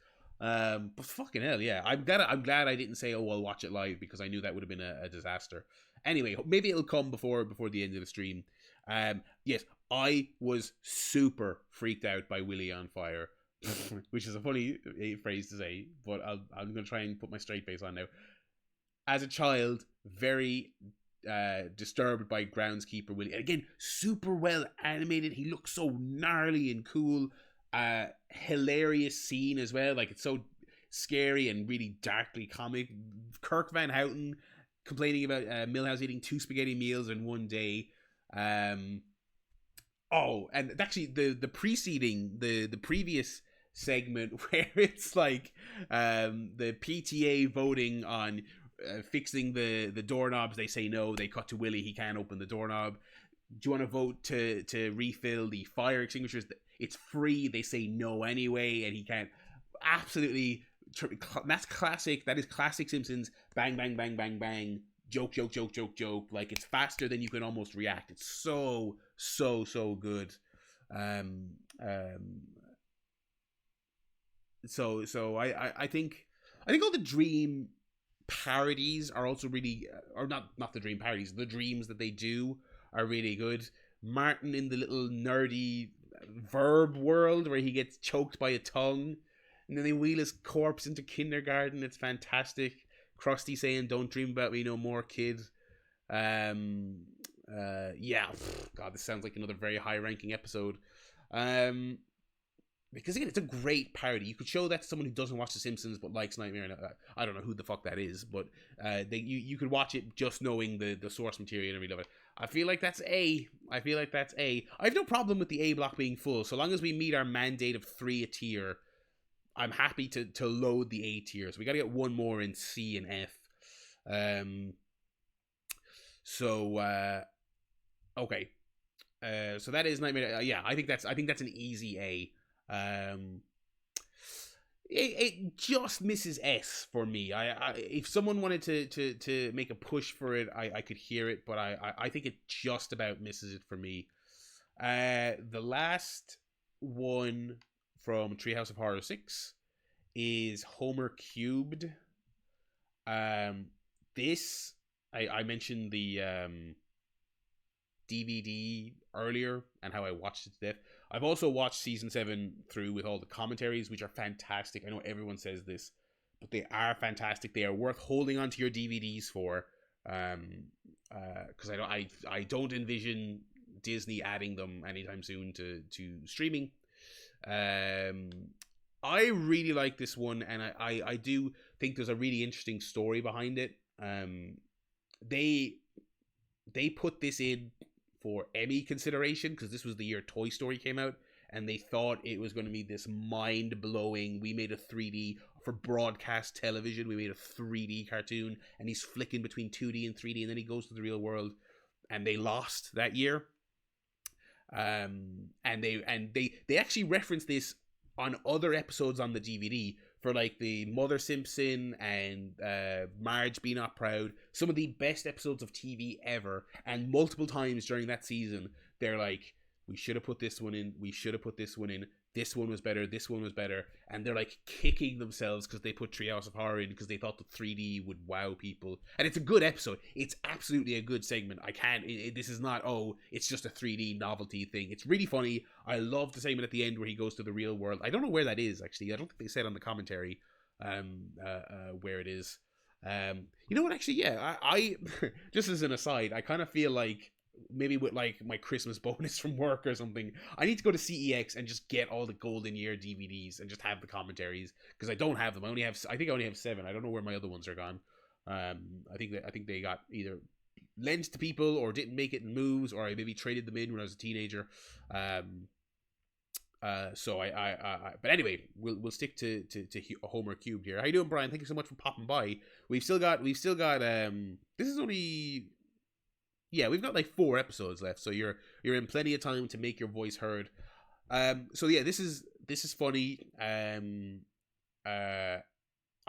But fucking hell, yeah, I'm glad I didn't say, oh, I'll watch it live, because I knew that would have been a disaster. Anyway, maybe it'll come before the end of the stream. Yes, I was super freaked out by Willie on Fire, which is a funny phrase to say, but I'm going to try and put my straight face on now. As a child, very disturbed by groundskeeper Willie. Again, super well animated. He looks so gnarly and cool. Hilarious scene as well. Like, it's so scary and really darkly comic. Kirk Van Houten complaining about Milhouse eating 2 spaghetti meals in one day. And actually the preceding the previous segment where it's like the PTA voting on fixing the doorknobs, they say no, they cut to Willie, he can't open the doorknob. Do you want to vote to refill the fire extinguishers? It's free, they say no anyway, and he can't. Absolutely, that's classic. That is classic Simpsons. Bang bang bang bang bang. joke, joke, joke, joke, joke. Like, it's faster than you can almost react. It's so good. Um, um, I think all the dream parodies are also really, or not the dream parodies, the dreams that they do are really good. Martin in the little nerdy verb world where he gets choked by a tongue, and then they wheel his corpse into kindergarten. It's fantastic. Krusty saying, "Don't dream about me no more, kid." Um, yeah, God, this sounds like another very high-ranking episode. Um, because again, it's a great parody. You could show that to someone who doesn't watch The Simpsons but likes Nightmare. And I don't know who the fuck that is, but you could watch it just knowing the source material and really love it. I feel like that's A. I have no problem with the A block being full, so long as we meet our mandate of 3 a tier. I'm happy to load the A tier. So we got to get one more in C and F. Okay. So that is Nightmare. Yeah, I think that's an easy A. It just misses S for me. If someone wanted to make a push for it, I could hear it, but I think it just about misses it for me. The last one from Treehouse of Horror 6 is Homer Cubed. This I mentioned the DVD earlier and how I watched it to death. I've also watched season 7 through with all the commentaries, which are fantastic. I know everyone says this, but they are fantastic. They are worth holding onto your DVDs for, because I don't envision Disney adding them anytime soon to streaming. I really like this one, and I do think there's a really interesting story behind it. They put this in for Emmy consideration because this was the year Toy Story came out, and they thought it was going to be this mind-blowing, we made a 3D for broadcast television, we made a 3D cartoon, and he's flicking between 2D and 3D, and then he goes to the real world, and they lost that year. And they actually reference this on other episodes on the DVD for like the Mother Simpson and Marge Be Not Proud, some of the best episodes of TV ever, and multiple times during that season they're like, we should have put this one in, this one was better, and they're like kicking themselves because they put Treehouse of Horror in because they thought the 3D would wow people. And it's a good episode. It's absolutely a good segment. This is not, it's just a 3D novelty thing. It's really funny. I love the segment at the end where he goes to the real world. I don't know where that is, actually. I don't think they said on the commentary where it is. You know what, actually, yeah, I just as an aside, I kind of feel like maybe with like my Christmas bonus from work or something, I need to go to CEX and just get all the Golden Year DVDs and just have the commentaries, because I don't have them. I think I only have 7. I don't know where my other ones are gone. I think they got either lent to people or didn't make it in moves, or I maybe traded them in when I was a teenager. But anyway, we'll stick to Homer Cubed here. How you doing, Brian? Thank you so much for popping by. We've still got this is only, yeah, we've got like 4 episodes left, so you're in plenty of time to make your voice heard. So yeah, this is funny. I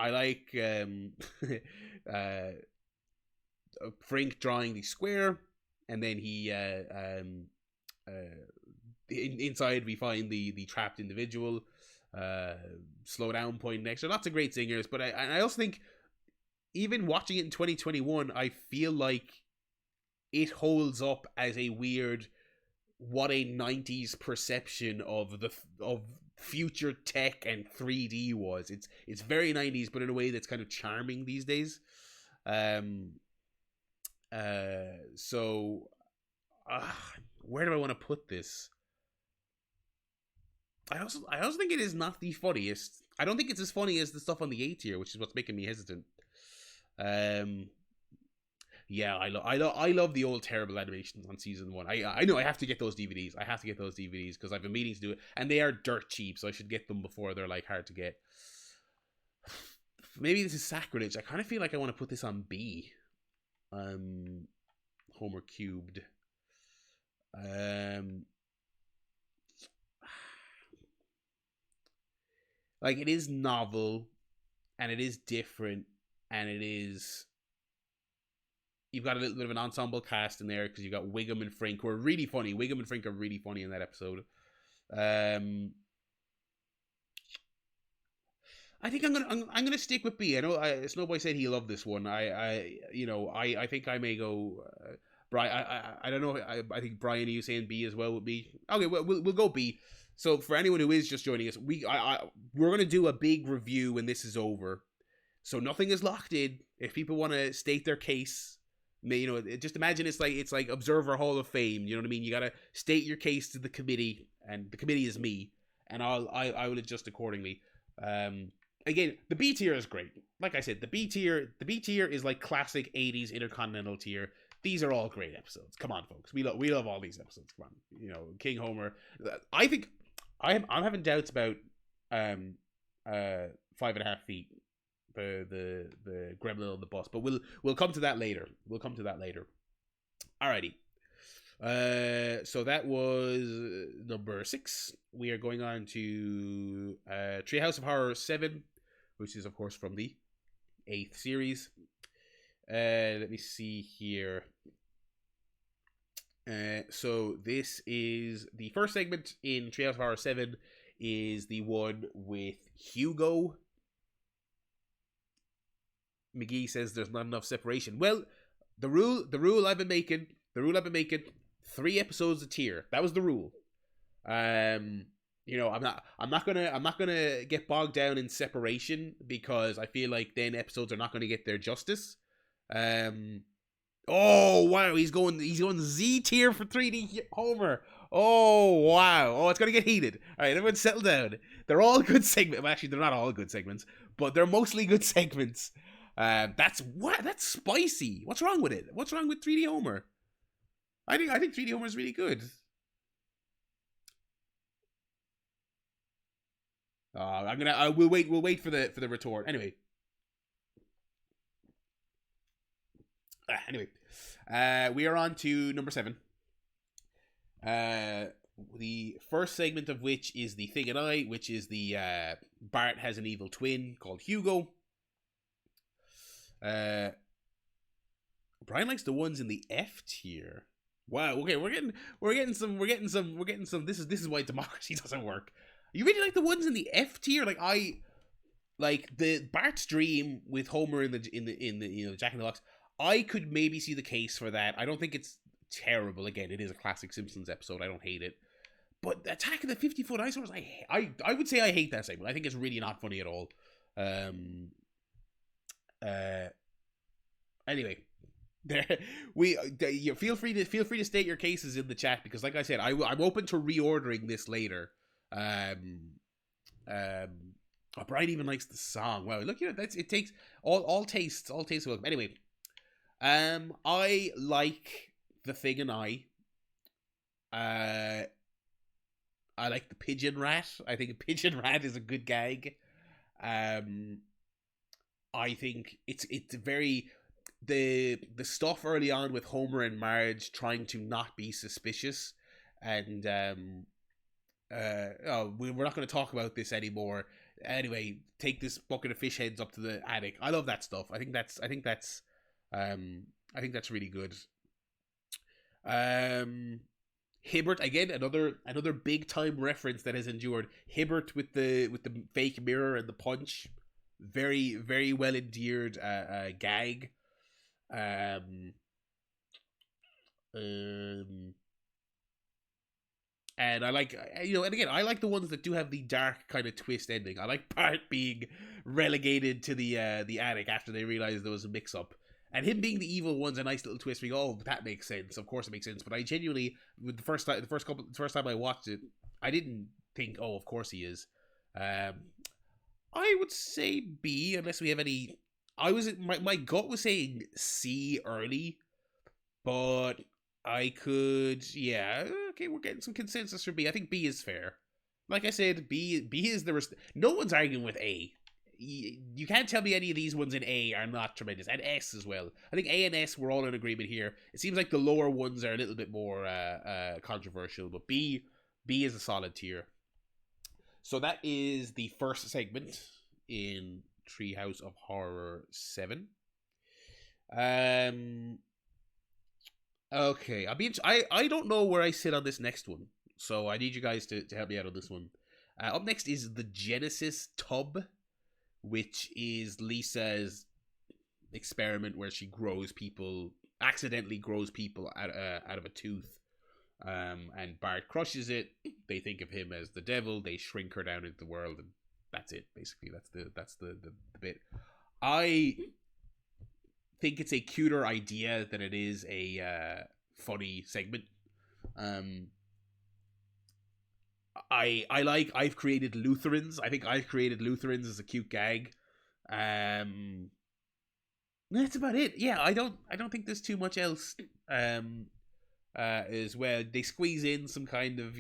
like Frank drawing the square, and then he inside we find the trapped individual. Slow down, point next. There are lots of great singers, but I also think even watching it in 2021, I feel like it holds up as a weird, what a 90s perception of future tech and 3D was. It's very 90s, but in a way that's kind of charming these days. So where do I want to put this? I also think it is not the funniest. I don't think it's as funny as the stuff on the A tier, which is what's making me hesitant. Yeah, I love the old terrible animations on season 1. I know I have to get those DVDs. Because I've been meaning to do it, and they are dirt cheap, so I should get them before they're like hard to get. Maybe this is sacrilege. I kind of feel like I want to put this on B. Homer Cubed. Like, it is novel, and it is different, and it is you've got a little bit of an ensemble cast in there because you've got Wiggum and Frink, who are really funny. Wiggum and Frink are really funny in that episode. I think I'm gonna stick with B. I know Snowboy said he loved this one. I think I may go. Brian, I don't know. I think Brian, are you saying B as well with B? Okay, we'll go B. So for anyone who is just joining us, we're gonna do a big review when this is over. So nothing is locked in. If people want to state their case, just imagine it's like Observer Hall of Fame. You know what I mean? You gotta state your case to the committee, and the committee is me, and I will adjust accordingly. Again, the B tier is great. Like I said, the B tier is like classic 80s Intercontinental tier. These are all great episodes. Come on, folks. We love all these episodes. Come on. King Homer. I think I'm having doubts about 5.5 Feet, the gremlin on the bus, but we'll come to that later. Alrighty. So that was number 6. We are going on to Treehouse of Horror 7, which is of course from the 8th series. Let me see here. So this is the first segment in Treehouse of Horror 7 is the one with Hugo. McGee says there's not enough separation. Well, the rule I've been making, 3 episodes a tier. That was the rule. I'm not gonna get bogged down in separation because I feel like then episodes are not gonna get their justice. Oh wow, he's going Z tier for 3D Homer. Oh wow. Oh, it's gonna get heated. All right, everyone settle down. They're all good segments. Well, actually, they're not all good segments, but they're mostly good segments. That's spicy. What's wrong with it? What's wrong with 3D Homer? I think 3D Homer is really good. We'll wait for the retort. Anyway, we are on to number 7. The first segment of which is the Thing and I, which is the Bart has an evil twin called Hugo. Brian likes the ones in the F tier. Wow. Okay, we're getting some. This is why democracy doesn't work. You really like the ones in the F tier? Like I like the Bart's dream with Homer in the Jack in the Box. I could maybe see the case for that. I don't think it's terrible. Again, it is a classic Simpsons episode. I don't hate it. But Attack of the 50-Foot Dinosaurs, I would say I hate that segment. I think it's really not funny at all. Anyway, you feel free to state your cases in the chat because, like I said, I'm open to reordering this later. Brian even likes the song. Wow, look, it takes all tastes welcome. Anyway, I like the Thing and I like the Pigeon Rat. I think a Pigeon Rat is a good gag. I think it's very the stuff early on with Homer and Marge trying to not be suspicious, and we're not going to talk about this anymore. Anyway, take this bucket of fish heads up to the attic. I love that stuff. I think that's really good. Hibbert again, another big time reference that has endured. Hibbert with the fake mirror and the punch, very very well endeared gag. And I like, and again, I like the ones that do have the dark kind of twist ending. I like Bart being relegated to the attic after they realized there was a mix up. And him being the evil one's a nice little twist. We go, oh, that makes sense. Of course, it makes sense. But I genuinely, with the first time I watched it, I didn't think, oh, of course he is. I would say B, unless we have any. My gut was saying C early, but I could, yeah. Okay, we're getting some consensus for B. I think B is fair. Like I said, B is no one's arguing with A. You can't tell me any of these ones in A are not tremendous, and S as well. I think A and S we're all in agreement here. It seems like the lower ones are a little bit more controversial, but B is a solid tier. So that is the first segment in Treehouse of Horror 7. Okay, I don't know where I sit on this next one, so I need you guys to help me out on this one. Up next is the Genesis tub, which is Lisa's experiment where she accidentally grows people out of a tooth. And Bart crushes it. They think of him as the devil. They shrink her down into the world, and that's it. Basically, that's the bit. I think it's a cuter idea than it is a funny segment. I've created Lutherans. I think I've created Lutherans as a cute gag. That's about it. Yeah, I don't think there's too much else. As well, they squeeze in some kind of,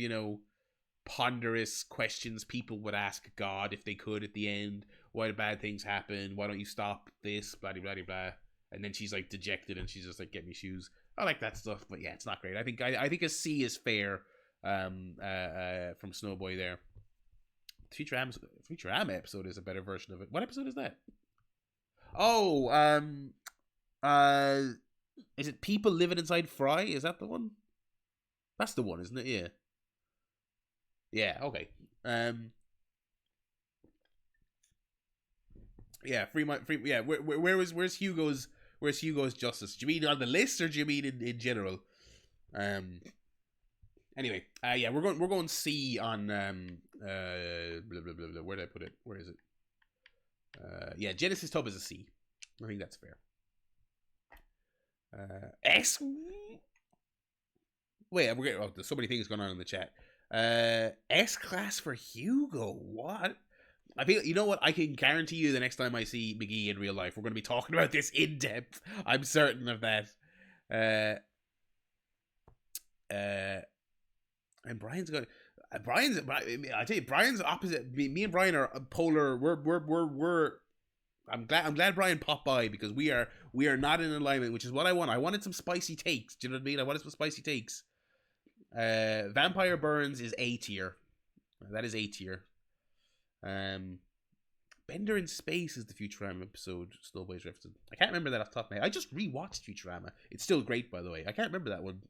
ponderous questions people would ask God if they could at the end. Why do bad things happen? Why don't you stop this? Blah blah blah blah. And then she's like dejected, and she's just like, "Get me shoes." I like that stuff, but yeah, it's not great. I think a C is fair. From Snowboy there. Futurama episode is a better version of it. What episode is that? Oh, is it People Living Inside Fry? Is that the one? That's the one, isn't it? Yeah. Yeah. Okay. Yeah. Free. Yeah. Where's Hugo's justice? Do you mean on the list, or do you mean in general? Anyway, yeah, we're going C on blah, blah, blah, blah. Where did I put it? Where is it? Yeah, Genesis tub is a C. I think that's fair. S. Wait, we're getting. Oh, there's so many things going on in the chat. S class for Hugo. What? I feel. You know what? I can guarantee you the next time I see McGee in real life, we're going to be talking about this in depth. I'm certain of that. And Brian's got. I tell you, Brian's opposite. Me and Brian are polar. We're. I'm glad Brian popped by, because we are not in alignment, which is what I want. I wanted some spicy takes. Do you know what I mean? I wanted some spicy takes. Vampire Burns is A tier. That is A tier. Bender in Space is the Futurama episode Snowboy's referencing. I can't remember that off the top of my head. I just rewatched Futurama. It's still great, by the way. I can't remember that one.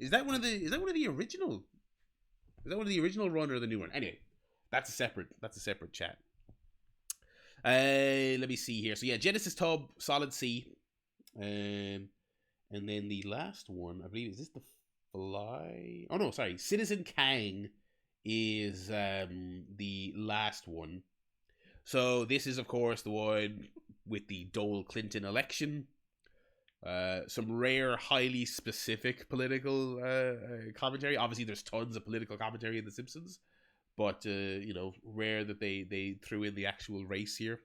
Is that one of the original? Is that one of the original run or the new one? Anyway, that's a separate chat. Let me see here. So yeah, Genesis tub, solid C. And then the last one, I believe, is this the Fly? Oh no, sorry. Citizen Kang is the last one. So this is, of course, the one with the Dole Clinton election. Some rare, highly specific political commentary. Obviously, there's tons of political commentary in The Simpsons, but rare that they threw in the actual race here.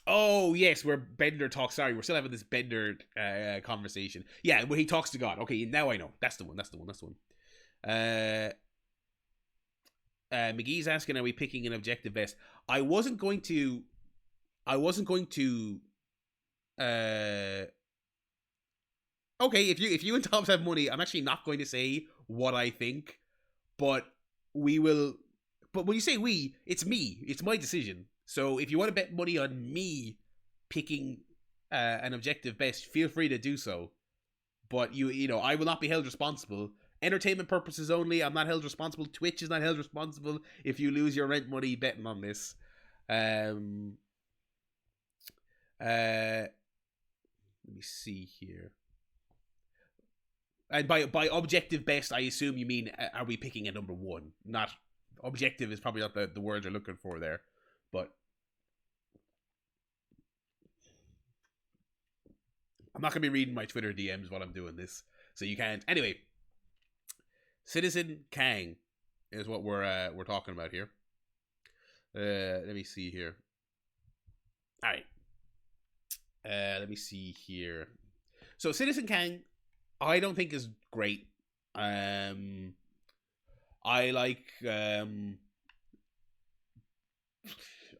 Oh yes, where Bender talks. Sorry, we're still having this Bender conversation. Yeah, where he talks to God. Okay, now I know. That's the one. McGee's asking, are we picking an objective best? I wasn't going to. Okay, if you and Toms have money, I'm actually not going to say what I think, but we will. But when you say we, it's me. It's my decision. So if you want to bet money on me picking an objective best, feel free to do so. But I will not be held responsible. Entertainment purposes only. I'm not held responsible. Twitch is not held responsible if you lose your rent money betting on this. Let me see here. And by objective best, I assume you mean, are we picking a number one? Not objective is probably not the word you're looking for there, but I'm not gonna be reading my Twitter DMs while I'm doing this, so you can't. Anyway, Citizen Kang is what we're talking about here. Let me see here. All right. Let me see here. So Citizen Kang, I don't think is great. I like.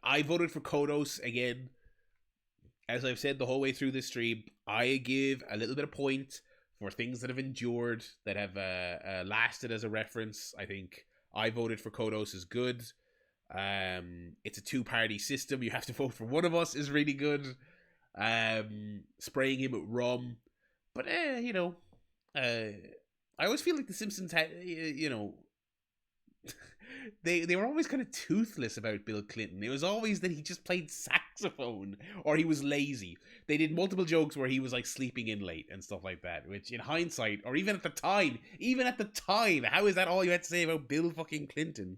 I voted for Kodos again. As I've said the whole way through this stream, I give a little bit of point for things that have endured, that have lasted as a reference. I think I voted for Kodos is good. It's a two-party system. You have to vote for one of us is really good. spraying him with rum. But I always feel like the Simpsons had, they were always kind of toothless about Bill Clinton. It was always that he just played saxophone or he was lazy. They did multiple jokes where he was like sleeping in late and stuff like that, which in hindsight, or even at the time, how is that all you had to say about Bill fucking Clinton?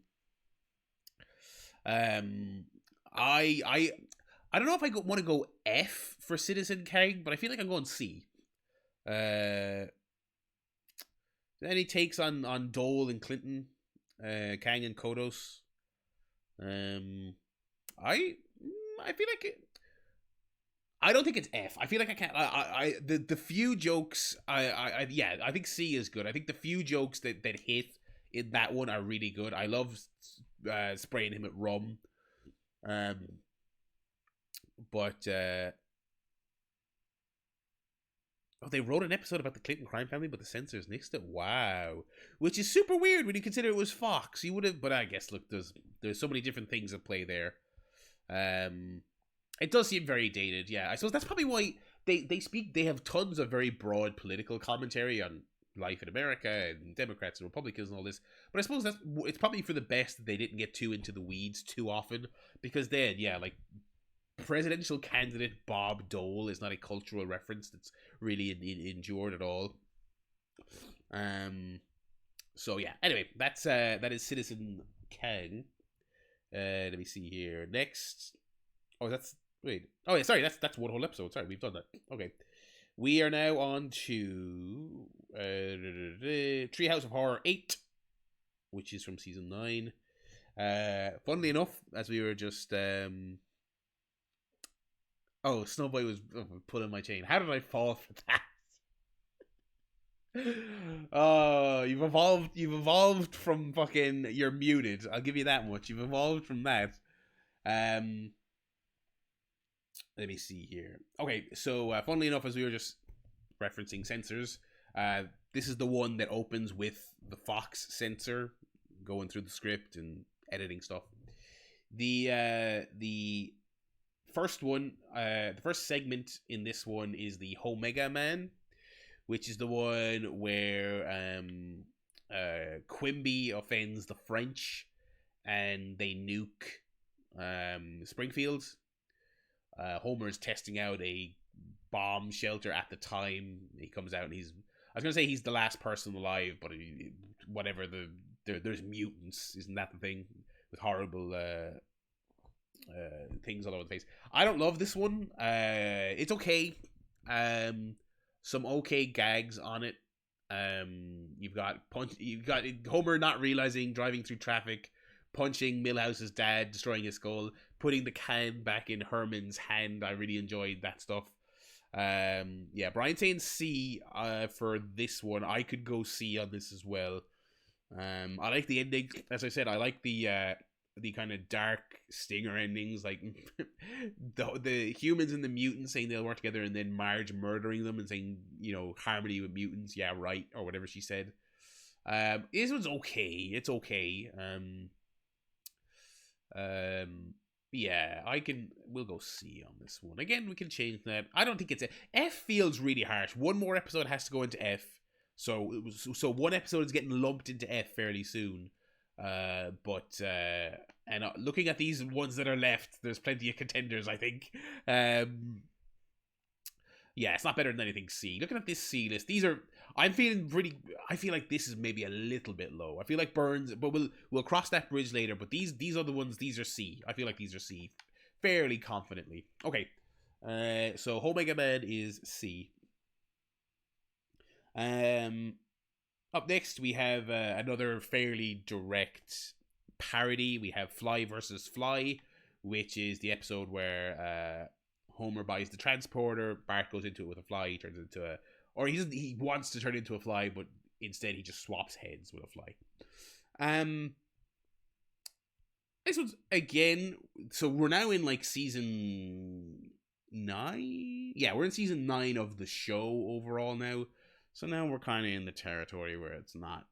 I don't know if I want to go F for Citizen Kang, but I feel like I'm going C. Any takes on Dole and Clinton, Kang and Kodos? I feel like I don't think it's F. I feel like I can't. The few jokes I think C is good. I think the few jokes that hit in that one are really good. I love spraying him at rum. But they wrote an episode about the Clinton crime family, but the censors nixed it. Wow, which is super weird when you consider it was Fox. You would have, but I guess look, there's so many different things at play there. It does seem very dated. Yeah, I suppose that's probably why they have tons of very broad political commentary on life in America and Democrats and Republicans and all this. But I suppose it's probably for the best that they didn't get too into the weeds too often, because then like presidential candidate Bob Dole is not a cultural reference that's really endured at all. So yeah. Anyway, that is Citizen Kang. Let me see here. Next. Oh, that's wait. Oh yeah, sorry. That's one whole episode. Sorry, we've done that. Okay. We are now on to Treehouse of Horror 8, which is from season 9. Funnily enough, as we were just oh, Snowboy was pulling my chain. How did I fall for that? Oh, you've evolved from fucking, you're muted. I'll give you that much. You've evolved from that. Let me see here. Okay, so funnily enough, as we were just referencing censors, this is the one that opens with the Fox censor going through the script and editing stuff. The first one, the first segment in this one is the Omega Man, which is the one where Quimby offends the French and they nuke Springfield. Homer's testing out a bomb shelter at the time. He comes out and I was going to say he's the last person alive, but whatever, there's mutants, isn't that the thing? With horrible things all over the face. I don't love this one. It's okay. Some okay gags on it. You've got Homer not realizing, driving through traffic, punching Milhouse's dad, destroying his skull, putting the can back in Herman's hand. I really enjoyed that stuff. Yeah, Brian saying C for this one. I could go C on this as well. I like the ending. As I said, I like the kind of dark stinger endings, like the humans and the mutants saying they'll work together, and then Marge murdering them and saying, harmony with mutants, yeah, right, or whatever she said. This one's okay. It's okay. Yeah, we'll go C on this one. Again, we can change that. I don't think it's F feels really harsh. One more episode has to go into F. So one episode is getting lumped into F fairly soon. But looking at these ones that are left, there's plenty of contenders, I think. Yeah, it's not better than anything C. Looking at this C list, I feel like this is maybe a little bit low. I feel like Burns, but we'll cross that bridge later. But these other ones, these are C. I feel like these are C, fairly confidently. Okay, so Omega Man is C. Up next, we have another fairly direct parody. We have Fly versus Fly, which is the episode where Homer buys the transporter. Bart goes into it with a fly. He turns it into he wants to turn into a fly, but instead he just swaps heads with a fly. This one's again. So we're now in like season 9. Yeah, we're in season 9 of the show overall now. So now we're kind of in the territory where it's not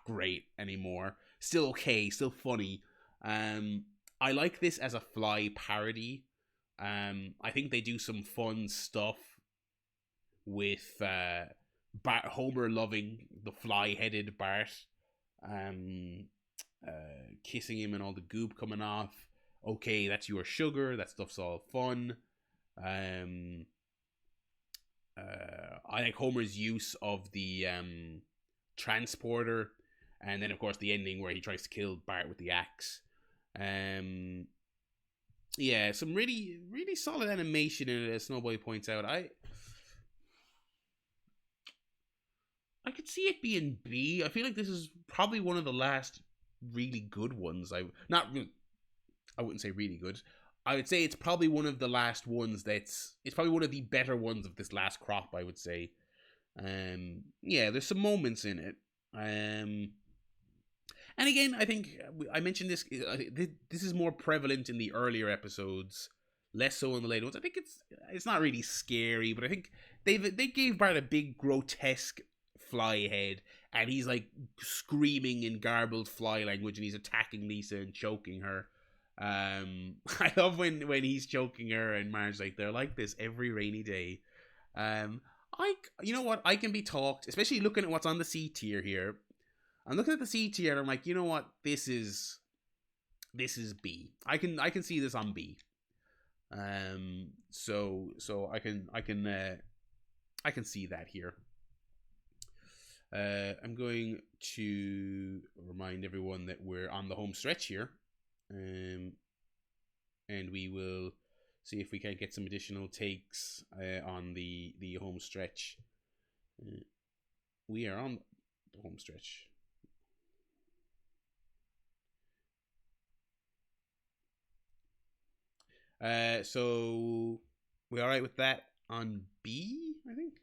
great anymore. Still okay, still funny. I like this as a Fly parody. I think they do some fun stuff with Homer loving the fly-headed Bart, um, kissing him and all the goop coming off. Okay, that's your sugar. That stuff's all fun. I like Homer's use of the transporter, and then of course the ending where he tries to kill Bart with the axe. Yeah, some really really solid animation in it, as Snowboy points out. I could see it being B. I feel like this is probably one of the last really good ones. I wouldn't say really good. I would say it's probably one of the last ones it's probably one of the better ones of this last crop, I would say. Yeah, there's some moments in it. And again, I think I mentioned this. This is more prevalent in the earlier episodes, less so in the later ones. I think it's not really scary, but I think they gave Bart a big grotesque fly head, and he's like screaming in garbled fly language, and he's attacking Lisa and choking her. I love when he's choking her, and Marge's like, they're like this every rainy day. You know what? I can be talked, especially looking at what's on the C tier here. I'm looking at the C tier, and I'm like, you know what? This is B. I can see this on B. So I can see that here. I'm going to remind everyone that we're on the home stretch here. And we will see if we can get some additional takes on the home stretch. We are on the home stretch. So we all right with that on B, I think.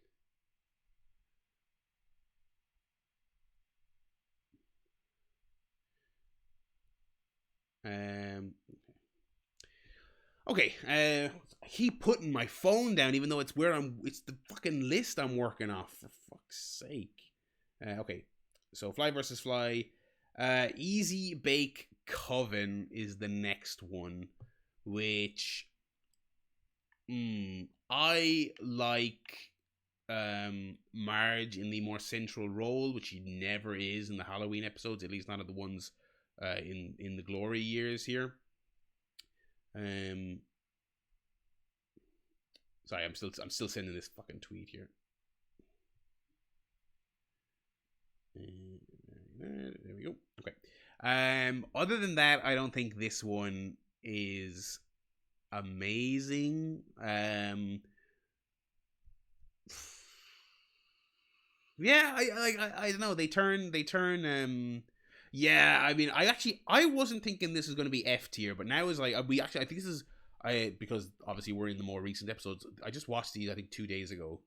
Okay. I keep putting my phone down, even though it's the fucking list I'm working off. For fuck's sake. Okay. So Fly versus Fly. Easy Bake Coven is the next one, which I like Marge in the more central role, which she never is in the Halloween episodes, at least not of the ones in the glory years here. Sorry, I'm still sending this fucking tweet here. There we go. Okay. Other than that, I don't think this one is amazing. Yeah, I don't know. They turn. Yeah, I mean, I wasn't thinking this is going to be F tier, but now is like I think this is because obviously we're in the more recent episodes. I just watched these I think 2 days ago.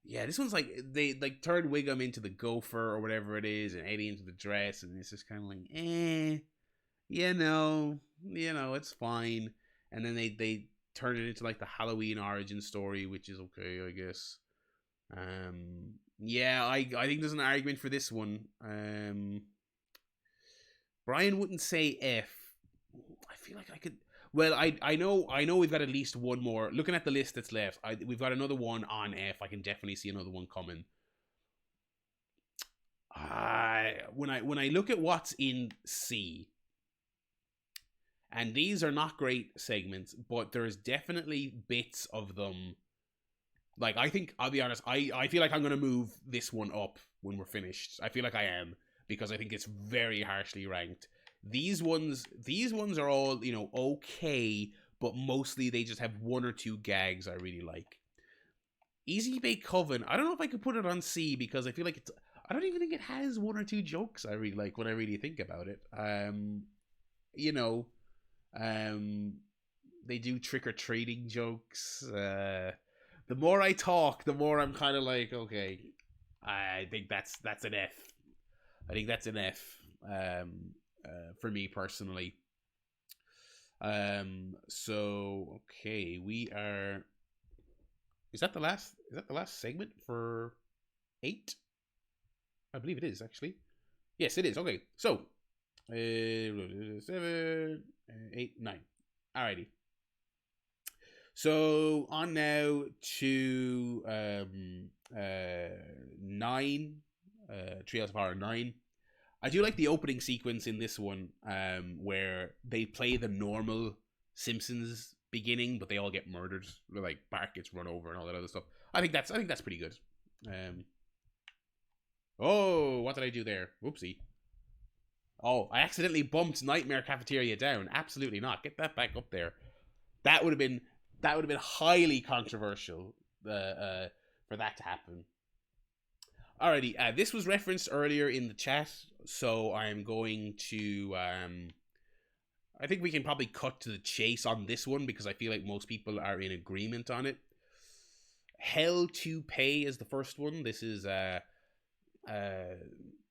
Yeah, this one's like they like turn Wiggum into the gopher or whatever it is, and Eddie into the dress, and it's just kind of like, you know, it's fine. And then they turn it into like the Halloween origin story, which is okay, I guess. Yeah, I think there's an argument for this one. Brian wouldn't say F. I feel like I could. Well, I know we've got at least one more. Looking at the list that's left, we've got another one on F. I can definitely see another one coming. When I look at what's in C, and these are not great segments, but there's definitely bits of them. Like, I think, I'll be honest, I feel like I'm going to move this one up when we're finished. I feel like I am, because I think it's very harshly ranked. These ones are all, okay, but mostly they just have one or two gags I really like. Easy Bake Coven, I don't know if I could put it on C, because I feel like I don't even think it has one or two jokes I really like when I really think about it. They do trick-or-treating jokes. The more I talk, the more I'm kind of like, okay, I think that's an F. I think that's an F for me personally. So okay, we are. Is that the last segment for 8? I believe it is actually. Yes, it is. Okay, so 7, 8, 9. Alrighty. So on now to 9, Treehouse Horror 9. I do like the opening sequence in this one, where they play the normal Simpsons beginning, but they all get murdered. Like Bart gets run over and all that other stuff. I think that's pretty good. Oh, what did I do there? Whoopsie. Oh, I accidentally bumped Nightmare Cafeteria down. Absolutely not. Get that back up there. That would have been highly controversial for that to happen. Alrighty, this was referenced earlier in the chat, so I'm going to I think we can probably cut to the chase on this one because I feel like most people are in agreement on it. Hell to Pay is the first one. This is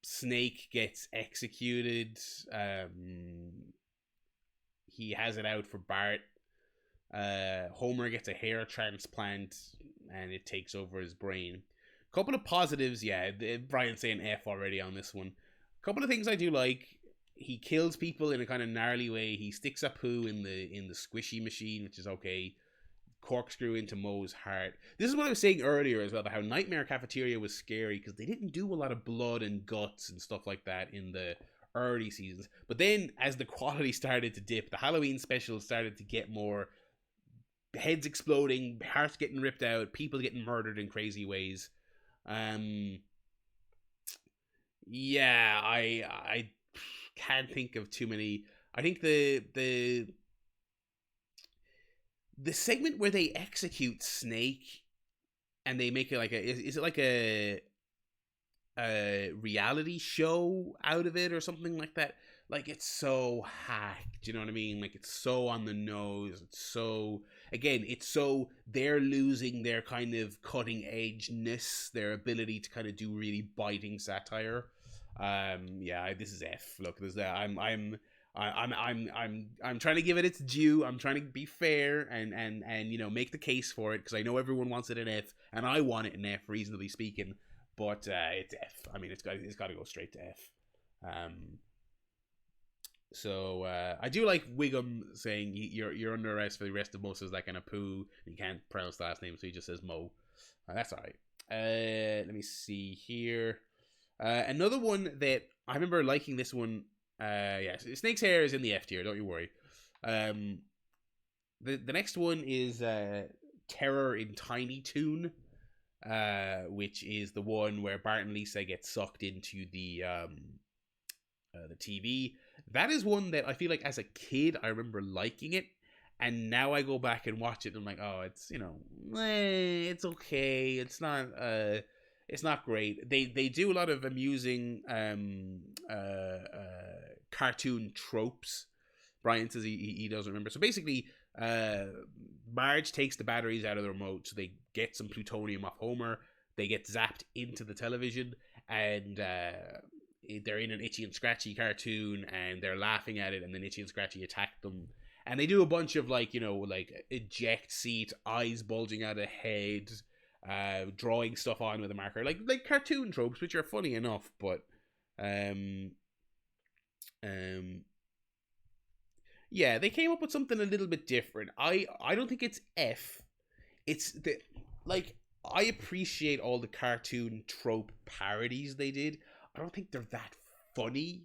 Snake gets executed. He has it out for Bart. Homer gets a hair transplant and it takes over his brain. Couple of positives, yeah. Brian's saying F already on this one. Couple of things I do like. He kills people in a kind of gnarly way. He sticks a poo in the squishy machine, which is okay. Corkscrew into Moe's heart. This is what I was saying earlier as well about how Nightmare Cafeteria was scary because they didn't do a lot of blood and guts and stuff like that in the early seasons. But then as the quality started to dip, the Halloween specials started to get more heads exploding, hearts getting ripped out, people getting murdered in crazy ways. Yeah, I can't think of too many. I think the segment where they execute Snake and they make it like is it like a reality show out of it or something like that? Like, it's so hacked, you know what I mean? Like, it's so on the nose. It's so, again, it's so they're losing their kind of cutting edgeness, their ability to kind of do really biting satire. Yeah, this is F. Look, there's that. I'm trying to give it its due. I'm trying to be fair and you know, make the case for it because I know everyone wants it an F and I want it an F, reasonably speaking. But it's F. I mean, it's got to go straight to F. So I do like Wiggum saying you're under arrest for the rest of most of that kind of poo. You can't pronounce the last name, so he just says Mo. That's all right. Let me see here. Another one that I remember liking this one. Yeah, Snake's hair is in the F tier. Don't you worry. The next one is Terror in Tiny Toon, which is the one where Bart and Lisa get sucked into the TV. That is one that I feel like as a kid I remember liking it, and now I go back and watch it and I'm like, oh, it's, you know, it's okay. It's not great. They do a lot of amusing cartoon tropes. Brian says he doesn't remember. So basically, Marge takes the batteries out of the remote, so they get some plutonium off Homer. They get zapped into the television, and they're in an Itchy and Scratchy cartoon, and they're laughing at it, and then Itchy and Scratchy attack them. And they do a bunch of, like, you know, like eject seat, eyes bulging out of head, drawing stuff on with a marker, like cartoon tropes, which are funny enough, but yeah, they came up with something a little bit different. I don't think it's F. It's the, like, I appreciate all the cartoon trope parodies they did. I don't think they're that funny,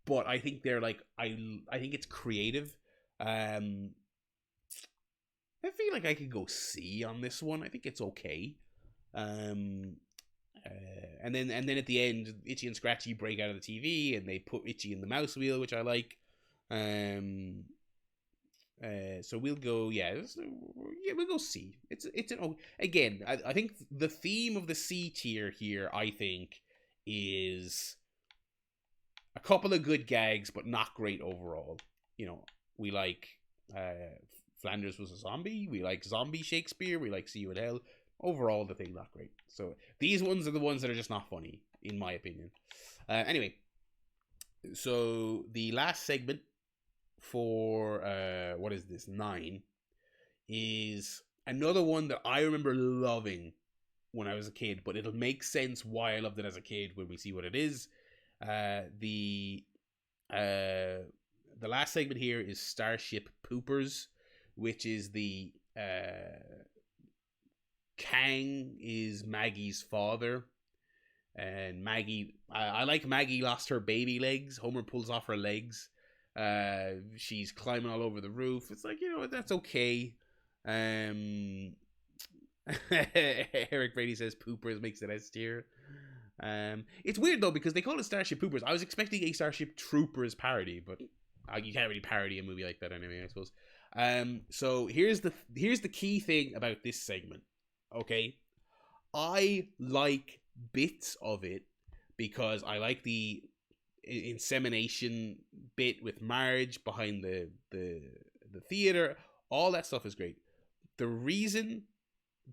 but I think they're like, I think it's creative. I feel like I could go C on this one. I think it's okay. And then at the end, Itchy and Scratchy break out of the TV and they put Itchy in the mouse wheel, which I like. So we'll go, we'll go C. It's an, again, I think the theme of the C tier here, I think, is a couple of good gags, but not great overall. You know, we like Flanders was a zombie. We like zombie Shakespeare. We like See You in Hell. Overall, the thing not great. So these ones are the ones that are just not funny, in my opinion. Anyway, so the last segment for what is this, 9, is another one that I remember loving when I was a kid, but it'll make sense why I loved it as a kid when we see what it is. The last segment here is Starship Poopers, which is the Kang is Maggie's father, and Maggie. I like Maggie lost her baby legs. Homer pulls off her legs. She's climbing all over the roof. It's like, that's okay. Eric Brady says Poopers makes it S tier. It's weird though because they call it Starship Poopers. I was expecting a Starship Troopers parody, but you can't really parody a movie like that anyway, I suppose. So here's the key thing about this segment. Okay, I like bits of it because I like the insemination bit with Marge behind the theater. All that stuff is great. The reason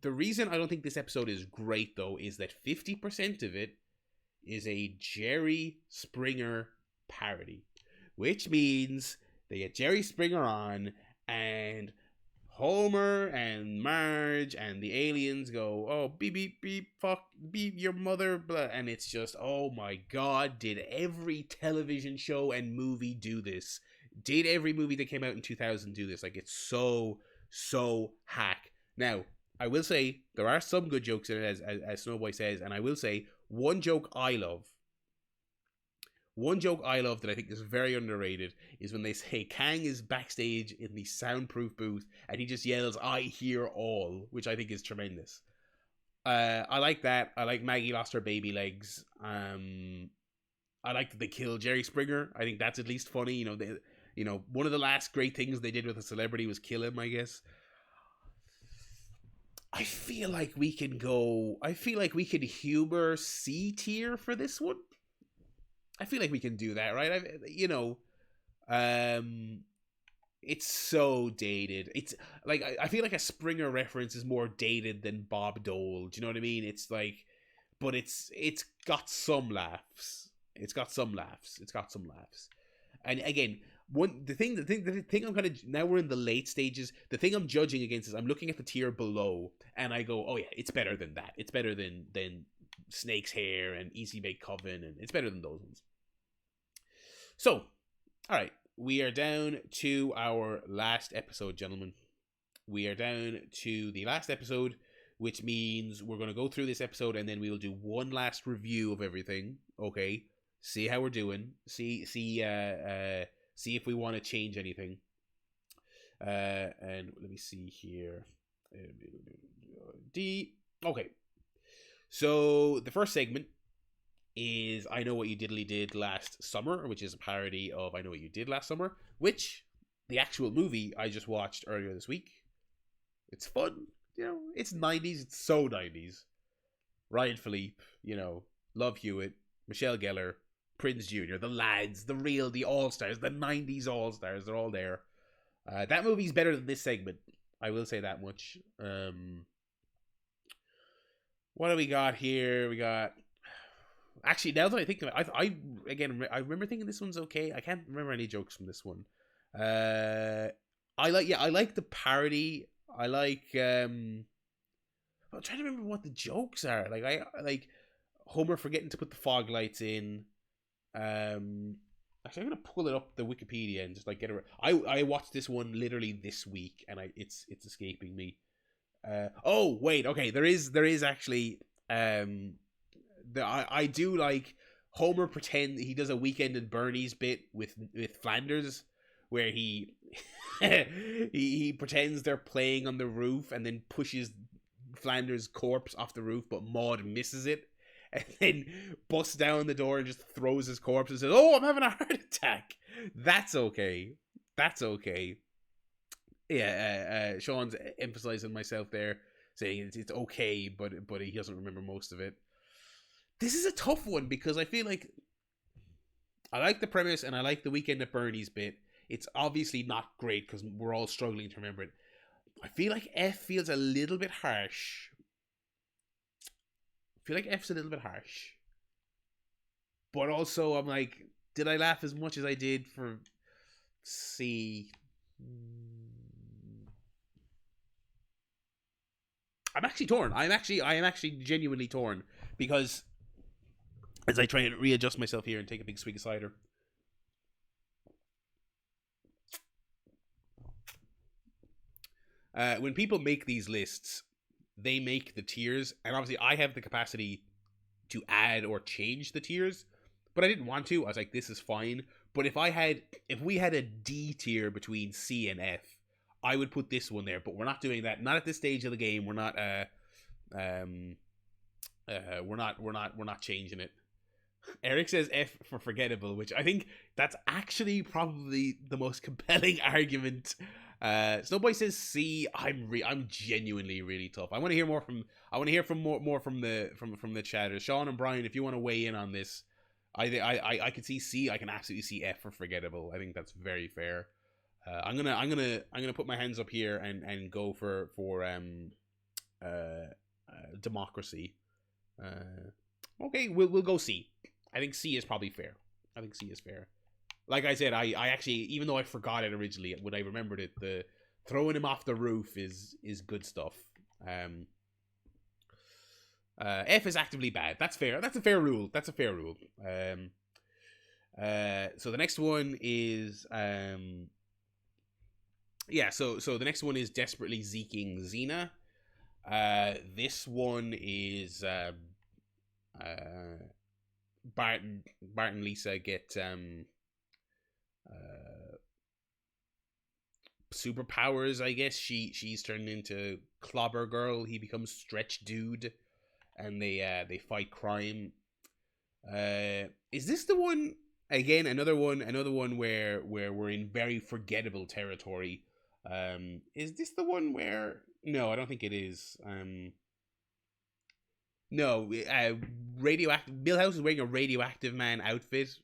I don't think this episode is great though is that 50% of it is a Jerry Springer parody, which means they get Jerry Springer on and Homer and Marge and the aliens go, oh, beep, beep, beep, fuck, beep, your mother, blah. And it's just, oh my god, did every television show and movie do this? Did every movie that came out in 2000 do this? Like, it's so hack. Now, I will say, there are some good jokes in it, as Snowboy says, and I will say, one joke I love that I think is very underrated is when they say Kang is backstage in the soundproof booth and he just yells, I hear all, which I think is tremendous. I like that. I like Maggie lost her baby legs. I like that they killed Jerry Springer. I think that's at least funny. One of the last great things they did with a celebrity was kill him, I guess. I feel like we can humor C tier for this one. I feel like we can do that, right? It's so dated. It's like I feel like a Springer reference is more dated than Bob Dole. Do you know what I mean? It's like, but it's got some laughs. And again, the thing I'm kind of, now we're in the late stages. The thing I'm judging against is I'm looking at the tier below, and I go, oh yeah, it's better than that. It's better than Snake's Hair and Easy Bake Coven, and it's better than those ones. So, all right, we are down to our last episode, gentlemen. We are down to the last episode, which means we're going to go through this episode and then we will do one last review of everything. Okay, see how we're doing. See if we want to change anything. And let me see here. Okay. So the first segment is I Know What You Diddly Did Last Summer, which is a parody of I Know What You Did Last Summer, which the actual movie I just watched earlier this week. It's fun, it's 90s, it's so 90s. Ryan Philippe, Love Hewitt, Michelle Gellar, Prinze Jr., the lads, the all-stars, the 90s all-stars, they're all there. That movie's better than this segment, I will say that much. What do we got here? We got... Actually, now that I think of it, I remember thinking this one's okay. I can't remember any jokes from this one. I like the parody. I like... I'm trying to remember what the jokes are. I like Homer forgetting to put the fog lights in. Actually, I'm gonna pull it up the Wikipedia and just get it. I watched this one literally this week, and it's escaping me. Oh wait, okay. There is actually I do like Homer pretend he does a Weekend at Bernie's bit with Flanders, where he he pretends they're playing on the roof and then pushes Flanders' corpse off the roof, but Maude misses it. And then busts down the door and just throws his corpse and says, "Oh, I'm having a heart attack." That's okay. Yeah, Sean's emphasizing myself there, saying it's okay, but he doesn't remember most of it. This is a tough one because I feel like I like the premise and I like the Weekend at Bernie's bit. It's obviously not great because we're all struggling to remember it. I feel like F feels a little bit harsh. But also, I'm like, did I laugh as much as I did for C? I'm actually torn. I am actually genuinely torn because as I try and readjust myself here and take a big swig of cider. When people make these lists, they make the tiers, and obviously I have the capacity to add or change the tiers, but I didn't want to. I was like, this is fine. But if we had a D tier between C and F, I would put this one there. But we're not doing that. Not at this stage of the game. We're not. We're not changing it. Eric says F for forgettable, which I think that's actually probably the most compelling argument. Snowboy says C. I'm genuinely really tough. I want to hear more from. I want to hear from more from the chatters. Sean and Brian, if you want to weigh in on this, I can see C. I can absolutely see F for forgettable. I think that's very fair. I'm gonna put my hands up here and go for democracy. Okay, we'll go C. I think C is probably fair. I think C is fair. Like I said, I actually, even though I forgot it originally, when I remembered it, the throwing him off the roof is good stuff. F is actively bad. That's fair. That's a fair rule. That's a fair rule. So the next one is so the next one is desperately zeking Xena. This one is Bart and Lisa get superpowers, I guess. She's turned into Clobber Girl. He becomes Stretch Dude, and they fight crime. Is this the one again? Another one where we're in very forgettable territory. Is this the one where? No, I don't think it is. No, radioactive. Millhouse is wearing a Radioactive Man outfit.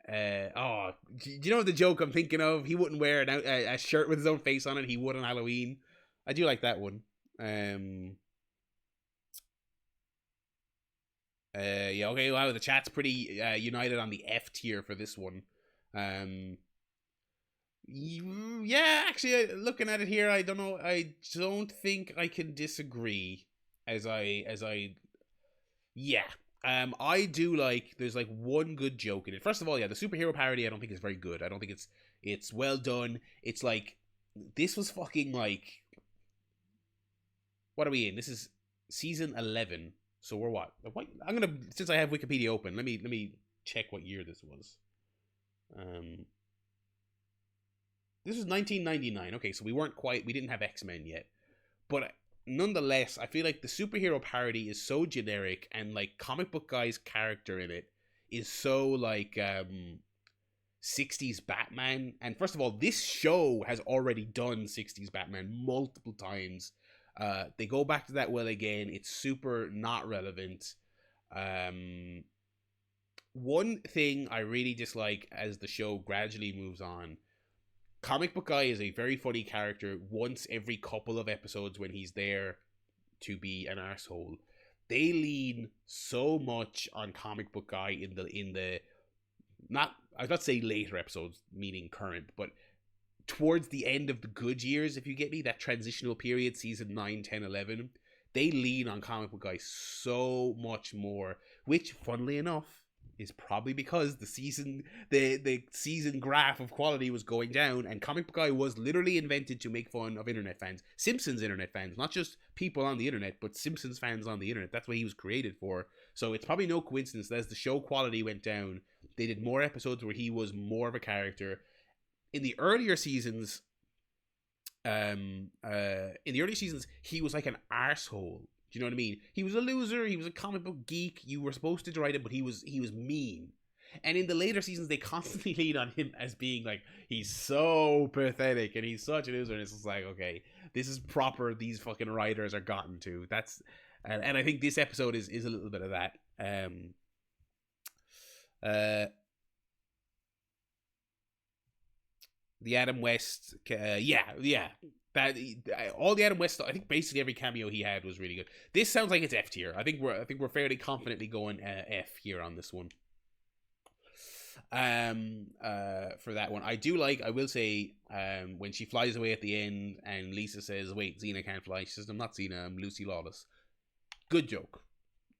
Do you know the joke I'm thinking of? He wouldn't wear a shirt with his own face on it. He would on Halloween. I do like that one. Yeah, okay, wow, the chat's pretty united on the F tier for this one. Yeah, actually, looking at it here, I don't know. I don't think I can disagree. Yeah. I do like. There's like one good joke in it. First of all, yeah, the superhero parody I don't think is very good. I don't think it's well done. It's like this was fucking like. What are we in? This is season 11. So we're what? I'm gonna, since I have Wikipedia open, let me check what year this was. This was 1999. Okay, so we didn't have X-Men yet, but nonetheless, I feel like the superhero parody is so generic, and like Comic Book Guy's character in it is so like 60s Batman. And first of all, this show has already done 60s Batman multiple times. They go back to that well again. It's super not relevant. One thing I really dislike as the show gradually moves on, Comic Book Guy is a very funny character once every couple of episodes when he's there to be an arsehole. They lean so much on Comic Book Guy in the not, I was about to say later episodes, meaning current, but towards the end of the good years, if you get me, that transitional period, season 9, 10, 11, they lean on Comic Book Guy so much more, which, funnily enough, is probably because the season graph of quality was going down, and Comic Book Guy was literally invented to make fun of internet fans. Simpsons internet fans, not just people on the internet, but Simpsons fans on the internet. That's what he was created for. So it's probably no coincidence that as the show quality went down, they did more episodes where he was more of a character. In the earlier seasons, he was like an arsehole. Do you know what I mean? He was a loser. He was a comic book geek. You were supposed to deride him, but he was mean. And in the later seasons, they constantly lean on him as being like, he's so pathetic and he's such a loser. And it's just like, okay, this is proper. These fucking writers are gotten to. That's, and I think this episode is a little bit of that. The Adam West, yeah. That all the Adam West stuff, I think basically every cameo he had was really good. This sounds like it's F tier. I think we're fairly confidently going F here on this one. For that one, I will say, when she flies away at the end and Lisa says, "Wait, Xena can't fly." She says, "I'm not Xena. I'm Lucy Lawless." Good joke,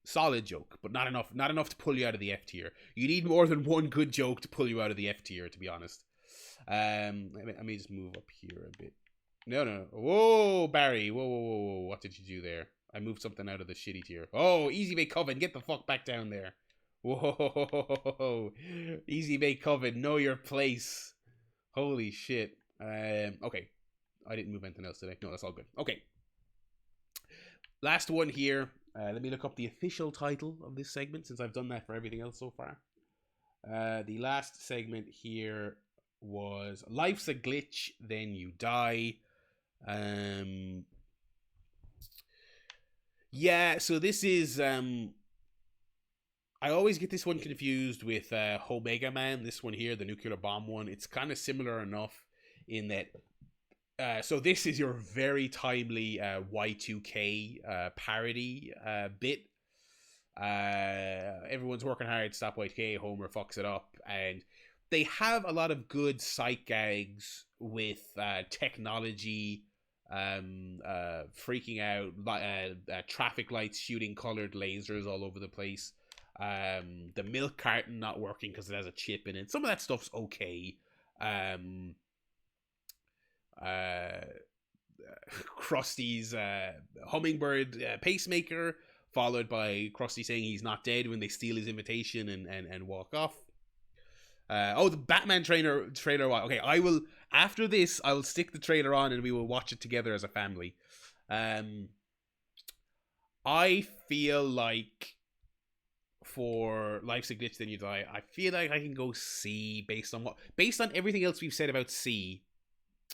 solid joke, but not enough to pull you out of the F tier. You need more than one good joke to pull you out of the F tier, to be honest. Let me just move up here a bit. No, no. Whoa, Barry. Whoa, whoa, whoa, whoa. What did you do there? I moved something out of the shitty tier. Oh, Easy Bake Coven. Get the fuck back down there. Whoa. Easy Bake Coven. Know your place. Holy shit. Okay. I didn't move anything else today. No, that's all good. Okay. Last one here. Let me look up the official title of this segment since I've done that for everything else so far. The last segment here was Life's a Glitch, Then You Die. Yeah, so this is I always get this one confused with Omega Man, this one here, the nuclear bomb one. It's kind of similar enough in that so this is your very timely Y2K parody bit. Everyone's working hard to stop Y2K, Homer fucks it up, and they have a lot of good sight gags with technology freaking out, traffic lights shooting colored lasers all over the place, the milk carton not working because it has a chip in it. Some of that stuff's okay. Krusty's hummingbird pacemaker, followed by Krusty saying he's not dead when they steal his invitation and walk off. The Batman trailer. Okay, I will, after this, I will stick the trailer on and we will watch it together as a family. I feel like for Life's a Glitch Then You Die, I feel like I can go C based on everything else we've said about C.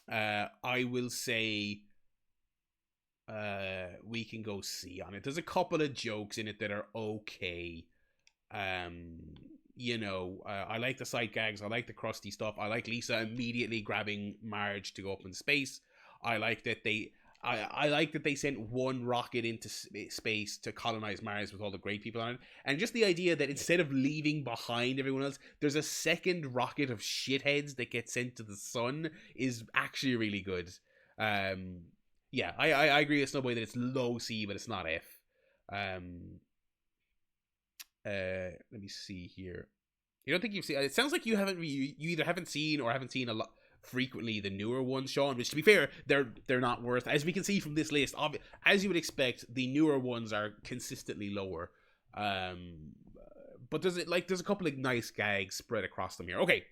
I will say we can go C on it. There's a couple of jokes in it that are okay. I like the sight gags. I like the Krusty stuff. I like Lisa immediately grabbing Marge to go up in space. I like that they sent one rocket into space to colonize Mars with all the great people on it. And just the idea that instead of leaving behind everyone else, there's a second rocket of shitheads that gets sent to the sun is actually really good. I agree with Snowboy that it's low C, but it's not F. Let me see here. You don't think you've seen? It sounds like you either haven't seen or haven't seen a lot frequently the newer ones, Sean. Which, to be fair, they're not worth. As we can see from this list, as you would expect, the newer ones are consistently lower. But there's a couple of nice gags spread across them here. Okay,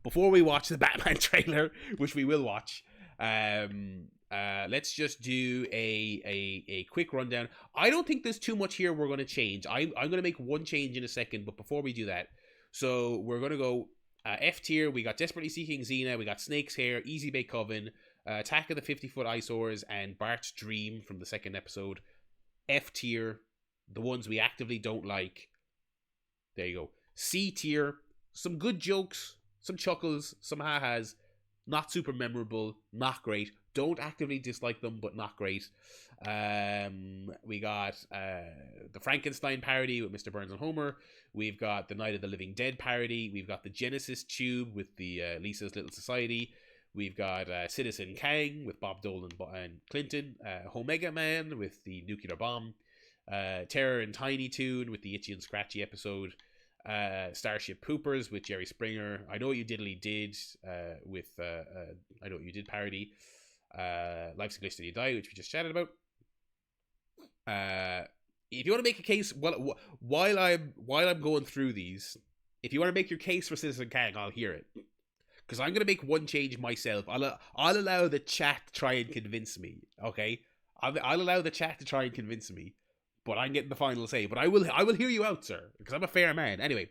before we watch the Batman trailer, which we will watch, let's just do a quick rundown. I don't think there's too much here we're going to change. I'm going to make one change in a second, but before we do that, so we're going to go F tier. We got Desperately Seeking Xena, we got Snake's Hair, Easy Bake Coven, Attack of the 50-Foot Eyesores, and Bart's Dream from the second episode. F tier, the ones we actively don't like. There you go. C tier, some good jokes, some chuckles, some ha-has, not super memorable, not great. Don't actively dislike them, but not great. We got the Frankenstein parody with Mr. Burns and Homer. We've got the Night of the Living Dead parody. We've got the Genesis Tube with the Lisa's Little Society. We've got Citizen Kang with Bob Dole and Clinton. Omega Man with the nuclear bomb. Terror and Tiny Toon with the Itchy and Scratchy episode. Starship Poopers with Jerry Springer. I Know What You Diddly Did with I Know What You Did parody. Life's a Glitch Then You Die, which we just chatted about. If you want to make a case while I'm going through these, if you want to make your case for Citizen Kang, I'll hear it. Because I'm gonna make one change myself. I'll allow the chat to try and convince me. Okay, I'll allow the chat to try and convince me, but I'm getting the final say. But I will hear you out, sir, because I'm a fair man. Anyway,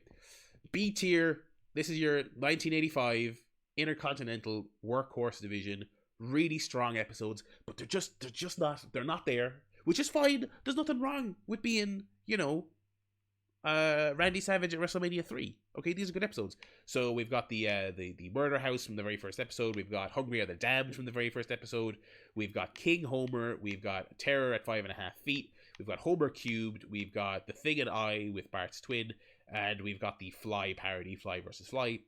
B tier. This is your 1985 Intercontinental Workhorse Division. Really strong episodes, but they're not there, which is fine. There's nothing wrong with being, Randy Savage at WrestleMania 3. Okay, these are good episodes. So we've got the Murder House from the very first episode. We've got Hungry Are the Damned from the very first episode. We've got King Homer. We've got Terror at 5.5 feet. We've got Homer Cubed. We've got The Thing and I with Bart's twin, and we've got the Fly parody, Fly versus Fly.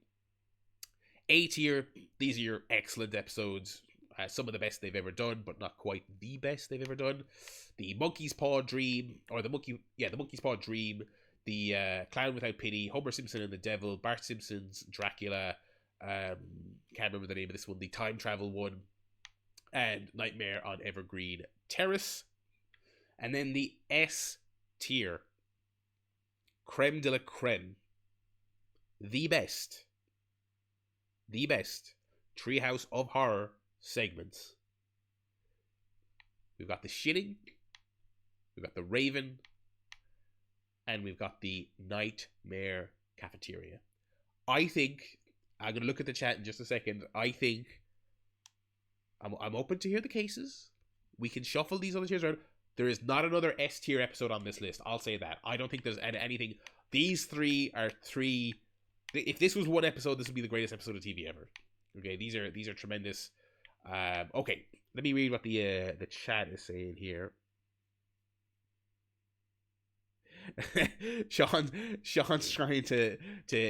A tier. These are your excellent episodes. Some of the best they've ever done, but not quite the best they've ever done. The Monkey's Paw Dream, the Monkey's Paw Dream, the Clown Without Pity, Homer Simpson and the Devil, Bart Simpson's Dracula, can't remember the name of this one, the Time Travel one, and Nightmare on Evergreen Terrace. And then the S tier, creme de la creme, the best Treehouse of Horror segments. We've got the shitting, we've got the Raven, and we've got the Nightmare Cafeteria. I think, I'm going to look at the chat in just a second, I think, I'm open to hear the cases. We can shuffle these other tiers around. There is not another S tier episode on this list. I'll say that. I don't think there's anything. These three are three. If this was one episode, this would be the greatest episode of TV ever. Okay, these are tremendous. Okay, let me read what the chat is saying here. Sean's trying to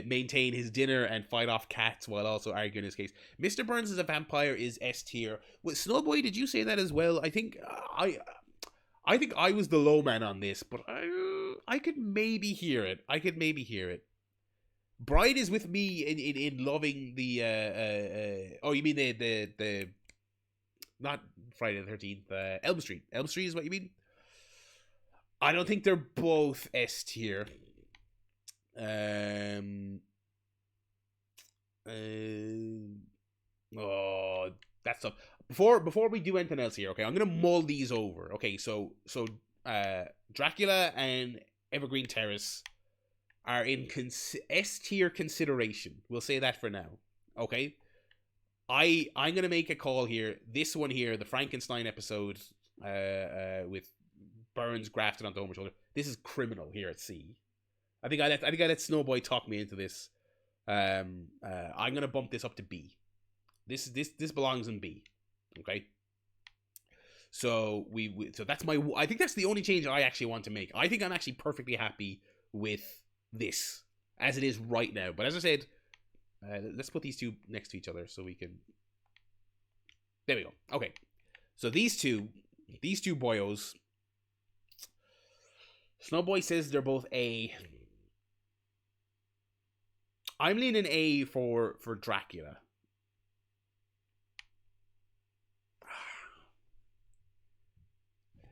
maintain his dinner and fight off cats while also arguing his case. Mr. Burns as a vampire is S tier. Well, Snowboy, did you say that as well? I think I was the low man on this, but I could maybe hear it. Bride is with me in loving the oh, you mean the not Friday the 13th, Elm Street. Elm Street is what you mean? I don't think they're both S tier. Oh, that's tough. Before we do anything else here, okay, I'm gonna mull these over. Okay, so Dracula and Evergreen Terrace are in S tier consideration. We'll say that for now. Okay, I'm gonna make a call here. This one here, the Frankenstein episode, with Burns grafted onto Homer's shoulder. This is criminal here at C. I think I let Snowboy talk me into this. I'm gonna bump this up to B. This belongs in B. Okay. So so that's I think that's the only change I actually want to make. I think I'm actually perfectly happy with this as it is right now. But as I said, let's put these two next to each other so we can. There we go. Okay. So these two boyos. Snowboy says they're both A. I'm leaning A for Dracula.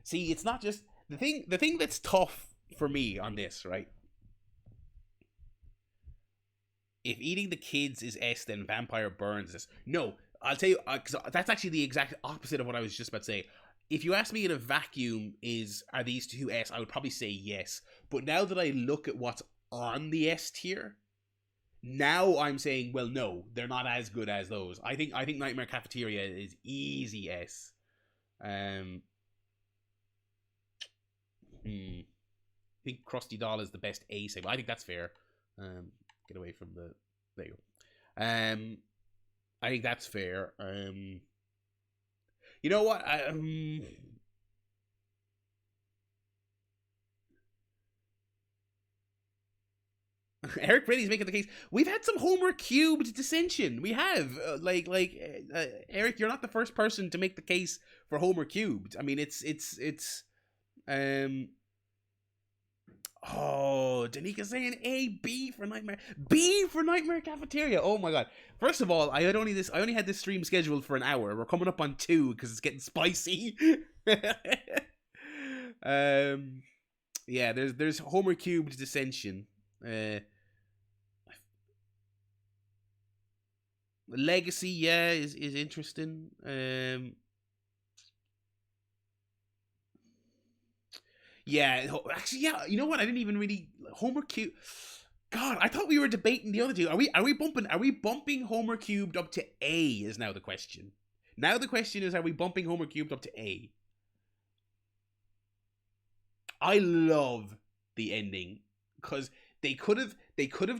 See, it's not just the thing that's tough for me on this, right? If eating the kids is S, then Vampire Burns is. No, I'll tell you, because that's actually the exact opposite of what I was just about to say. If you ask me in a vacuum, are these two S, I would probably say yes. But now that I look at what's on the S tier, now I'm saying, well, no, they're not as good as those. I think Nightmare Cafeteria is easy S. I think Krusty Doll is the best A save. I think that's fair. Get away from the. There you go. I think that's fair. You know what? Eric Brady's making the case. We've had some Homer cubed dissension. We have Eric. You're not the first person to make the case for Homer cubed. I mean, it's. Oh, Danika's saying A, B for Nightmare Cafeteria. Oh my god! First of all, I only had this stream scheduled for an hour. We're coming up on 2 because it's getting spicy. Yeah, there's Homer cubed dissension. Legacy, yeah, is interesting. Yeah, actually, yeah. You know what? I didn't even really Homer cube. God, I thought we were debating the other two. Are we bumping Homer cubed up to A? Is now the question. Now the question is, are we bumping Homer cubed up to A? I love the ending because they could have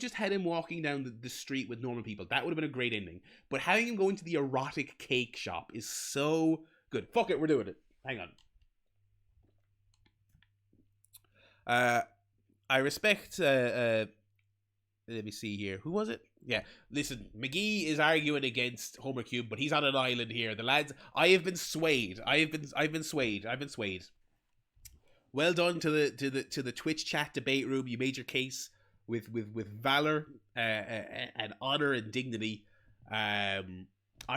just had him walking down the street with normal people. That would have been a great ending. But having him go into the erotic cake shop is so good. Fuck it, we're doing it. Hang on. I respect. Let me see here. Who was it? Yeah. Listen, McGee is arguing against Homer Cube, but he's on an island here. The lads, I have been swayed. I've been swayed. Well done to the Twitch chat debate room. You made your case with valor and honor and dignity. I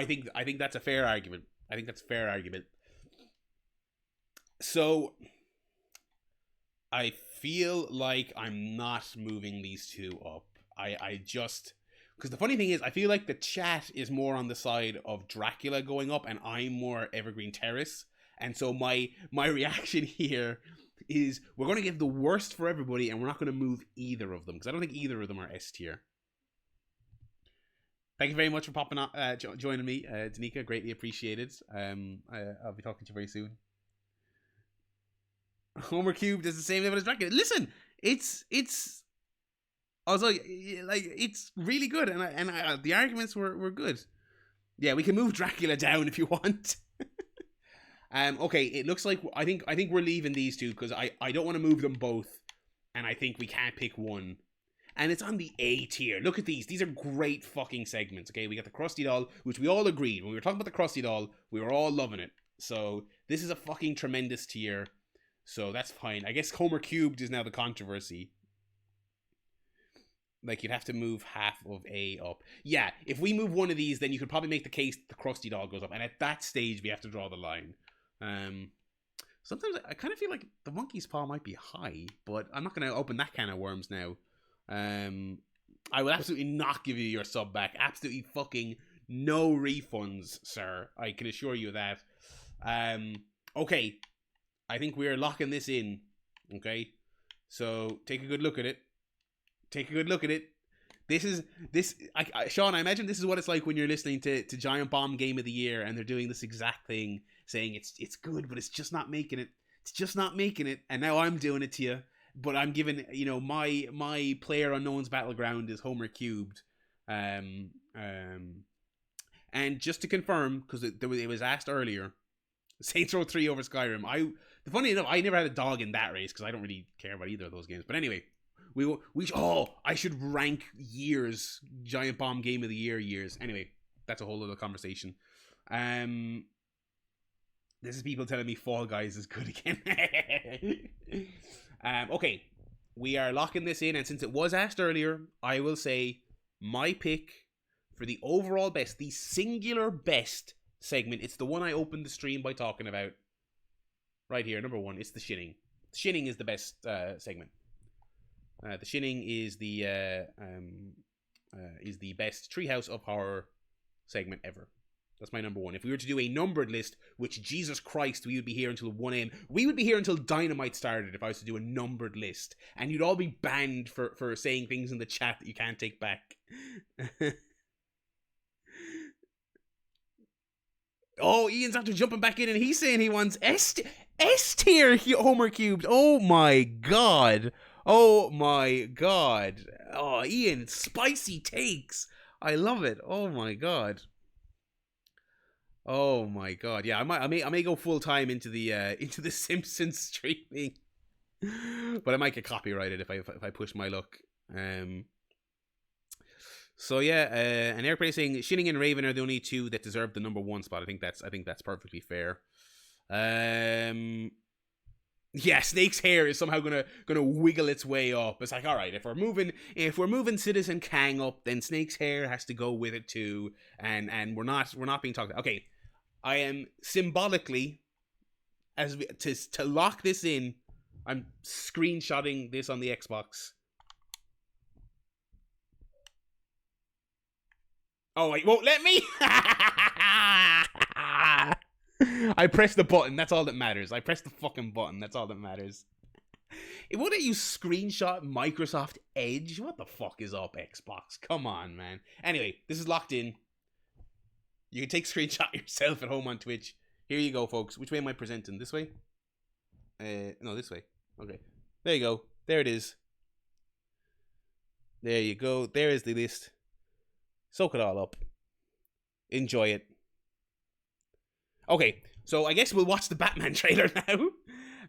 think that's a fair argument. I think that's a fair argument. So I feel like I'm not moving these two up. I just, because the funny thing is, I feel like the chat is more on the side of Dracula going up, and I'm more Evergreen Terrace. And so my reaction here is we're going to give the worst for everybody, and we're not going to move either of them, because I don't think either of them are S tier. Thank you very much for popping on, joining me, Danica. Greatly appreciated. I'll be talking to you very soon. Homer Cubed is the same level as Dracula. Listen, it's. I was like it's really good, and the arguments were good. Yeah, we can move Dracula down if you want. Okay, it looks like I think we're leaving these two because I don't want to move them both, and I think we can't pick one. And it's on the A tier. Look at these. These are great fucking segments, okay? We got the Krusty Doll, which we all agreed. When we were talking about the Krusty Doll, we were all loving it. So this is a fucking tremendous tier. So that's fine. I guess Homer Cubed is now the controversy. Like, you'd have to move half of A up. Yeah, if we move one of these, then you could probably make the case the Krusty Doll goes up. And at that stage, we have to draw the line. Sometimes I kind of feel like the Monkey's Paw might be high, but I'm not going to open that can of worms now. I will absolutely not give you your sub back. Absolutely fucking no refunds, sir. I can assure you of that. Okay. I think we are locking this in. Okay. So take a good look at it. Take a good look at it. Sean, I imagine this is what it's like when you're listening to Giant Bomb Game of the Year and they're doing this exact thing, saying it's good, but it's just not making it. It's just not making it. And now I'm doing it to you. But I'm giving, my Player Unknown's Battleground is Homer Cubed. And just to confirm, because it was asked earlier, Saints Row 3 over Skyrim. Funny enough, I never had a dog in that race because I don't really care about either of those games. But anyway, I should rank years, Giant Bomb Game of the Year years. Anyway, that's a whole other conversation. This is people telling me Fall Guys is good again. Okay, we are locking this in, and since it was asked earlier, I will say my pick for the overall best, the singular best segment. It's the one I opened the stream by talking about. Right here, number one, it's the Shinning. The Shinning is the best segment. The Shinning is the best Treehouse of Horror segment ever. That's my number one. If we were to do a numbered list, which Jesus Christ, we would be here until 1 a.m. We would be here until Dynamite started if I was to do a numbered list. And you'd all be banned for saying things in the chat that you can't take back. Oh, Ian's after jumping back in and he's saying he wants S tier Homer Cubed. Oh my god. Oh my god. Oh, Ian, spicy takes. I love it. Oh my god. Oh my god. Yeah, I may go full time into the Simpsons streaming. But I might get copyrighted if I push my luck. So yeah, and Airplay saying Shinning and Raven are the only two that deserve the number one spot. I think that's perfectly fair. Yeah, Snake's hair is somehow gonna wiggle its way up. It's like, all right, if we're moving Citizen Kang up, then Snake's hair has to go with it too. And we're not being talked about. Okay, I am symbolically to lock this in. I'm screenshotting this on the Xbox. Oh, it won't let me? I pressed the button. That's all that matters. I pressed the fucking button. That's all that matters. It won't let you screenshot Microsoft Edge. What the fuck is up, Xbox? Come on, man. Anyway, this is locked in. You can take a screenshot yourself at home on Twitch. Here you go, folks. Which way am I presenting? This way? No, this way. Okay. There you go. There it is. There you go. There is the list. Soak it all up. Enjoy it. Okay, so I guess we'll watch the Batman trailer now.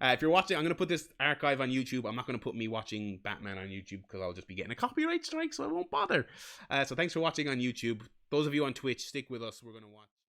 If you're watching, I'm going to put this archive on YouTube. I'm not going to put me watching Batman on YouTube because I'll just be getting a copyright strike, so I won't bother. So thanks for watching on YouTube. Those of you on Twitch, stick with us. We're going to watch.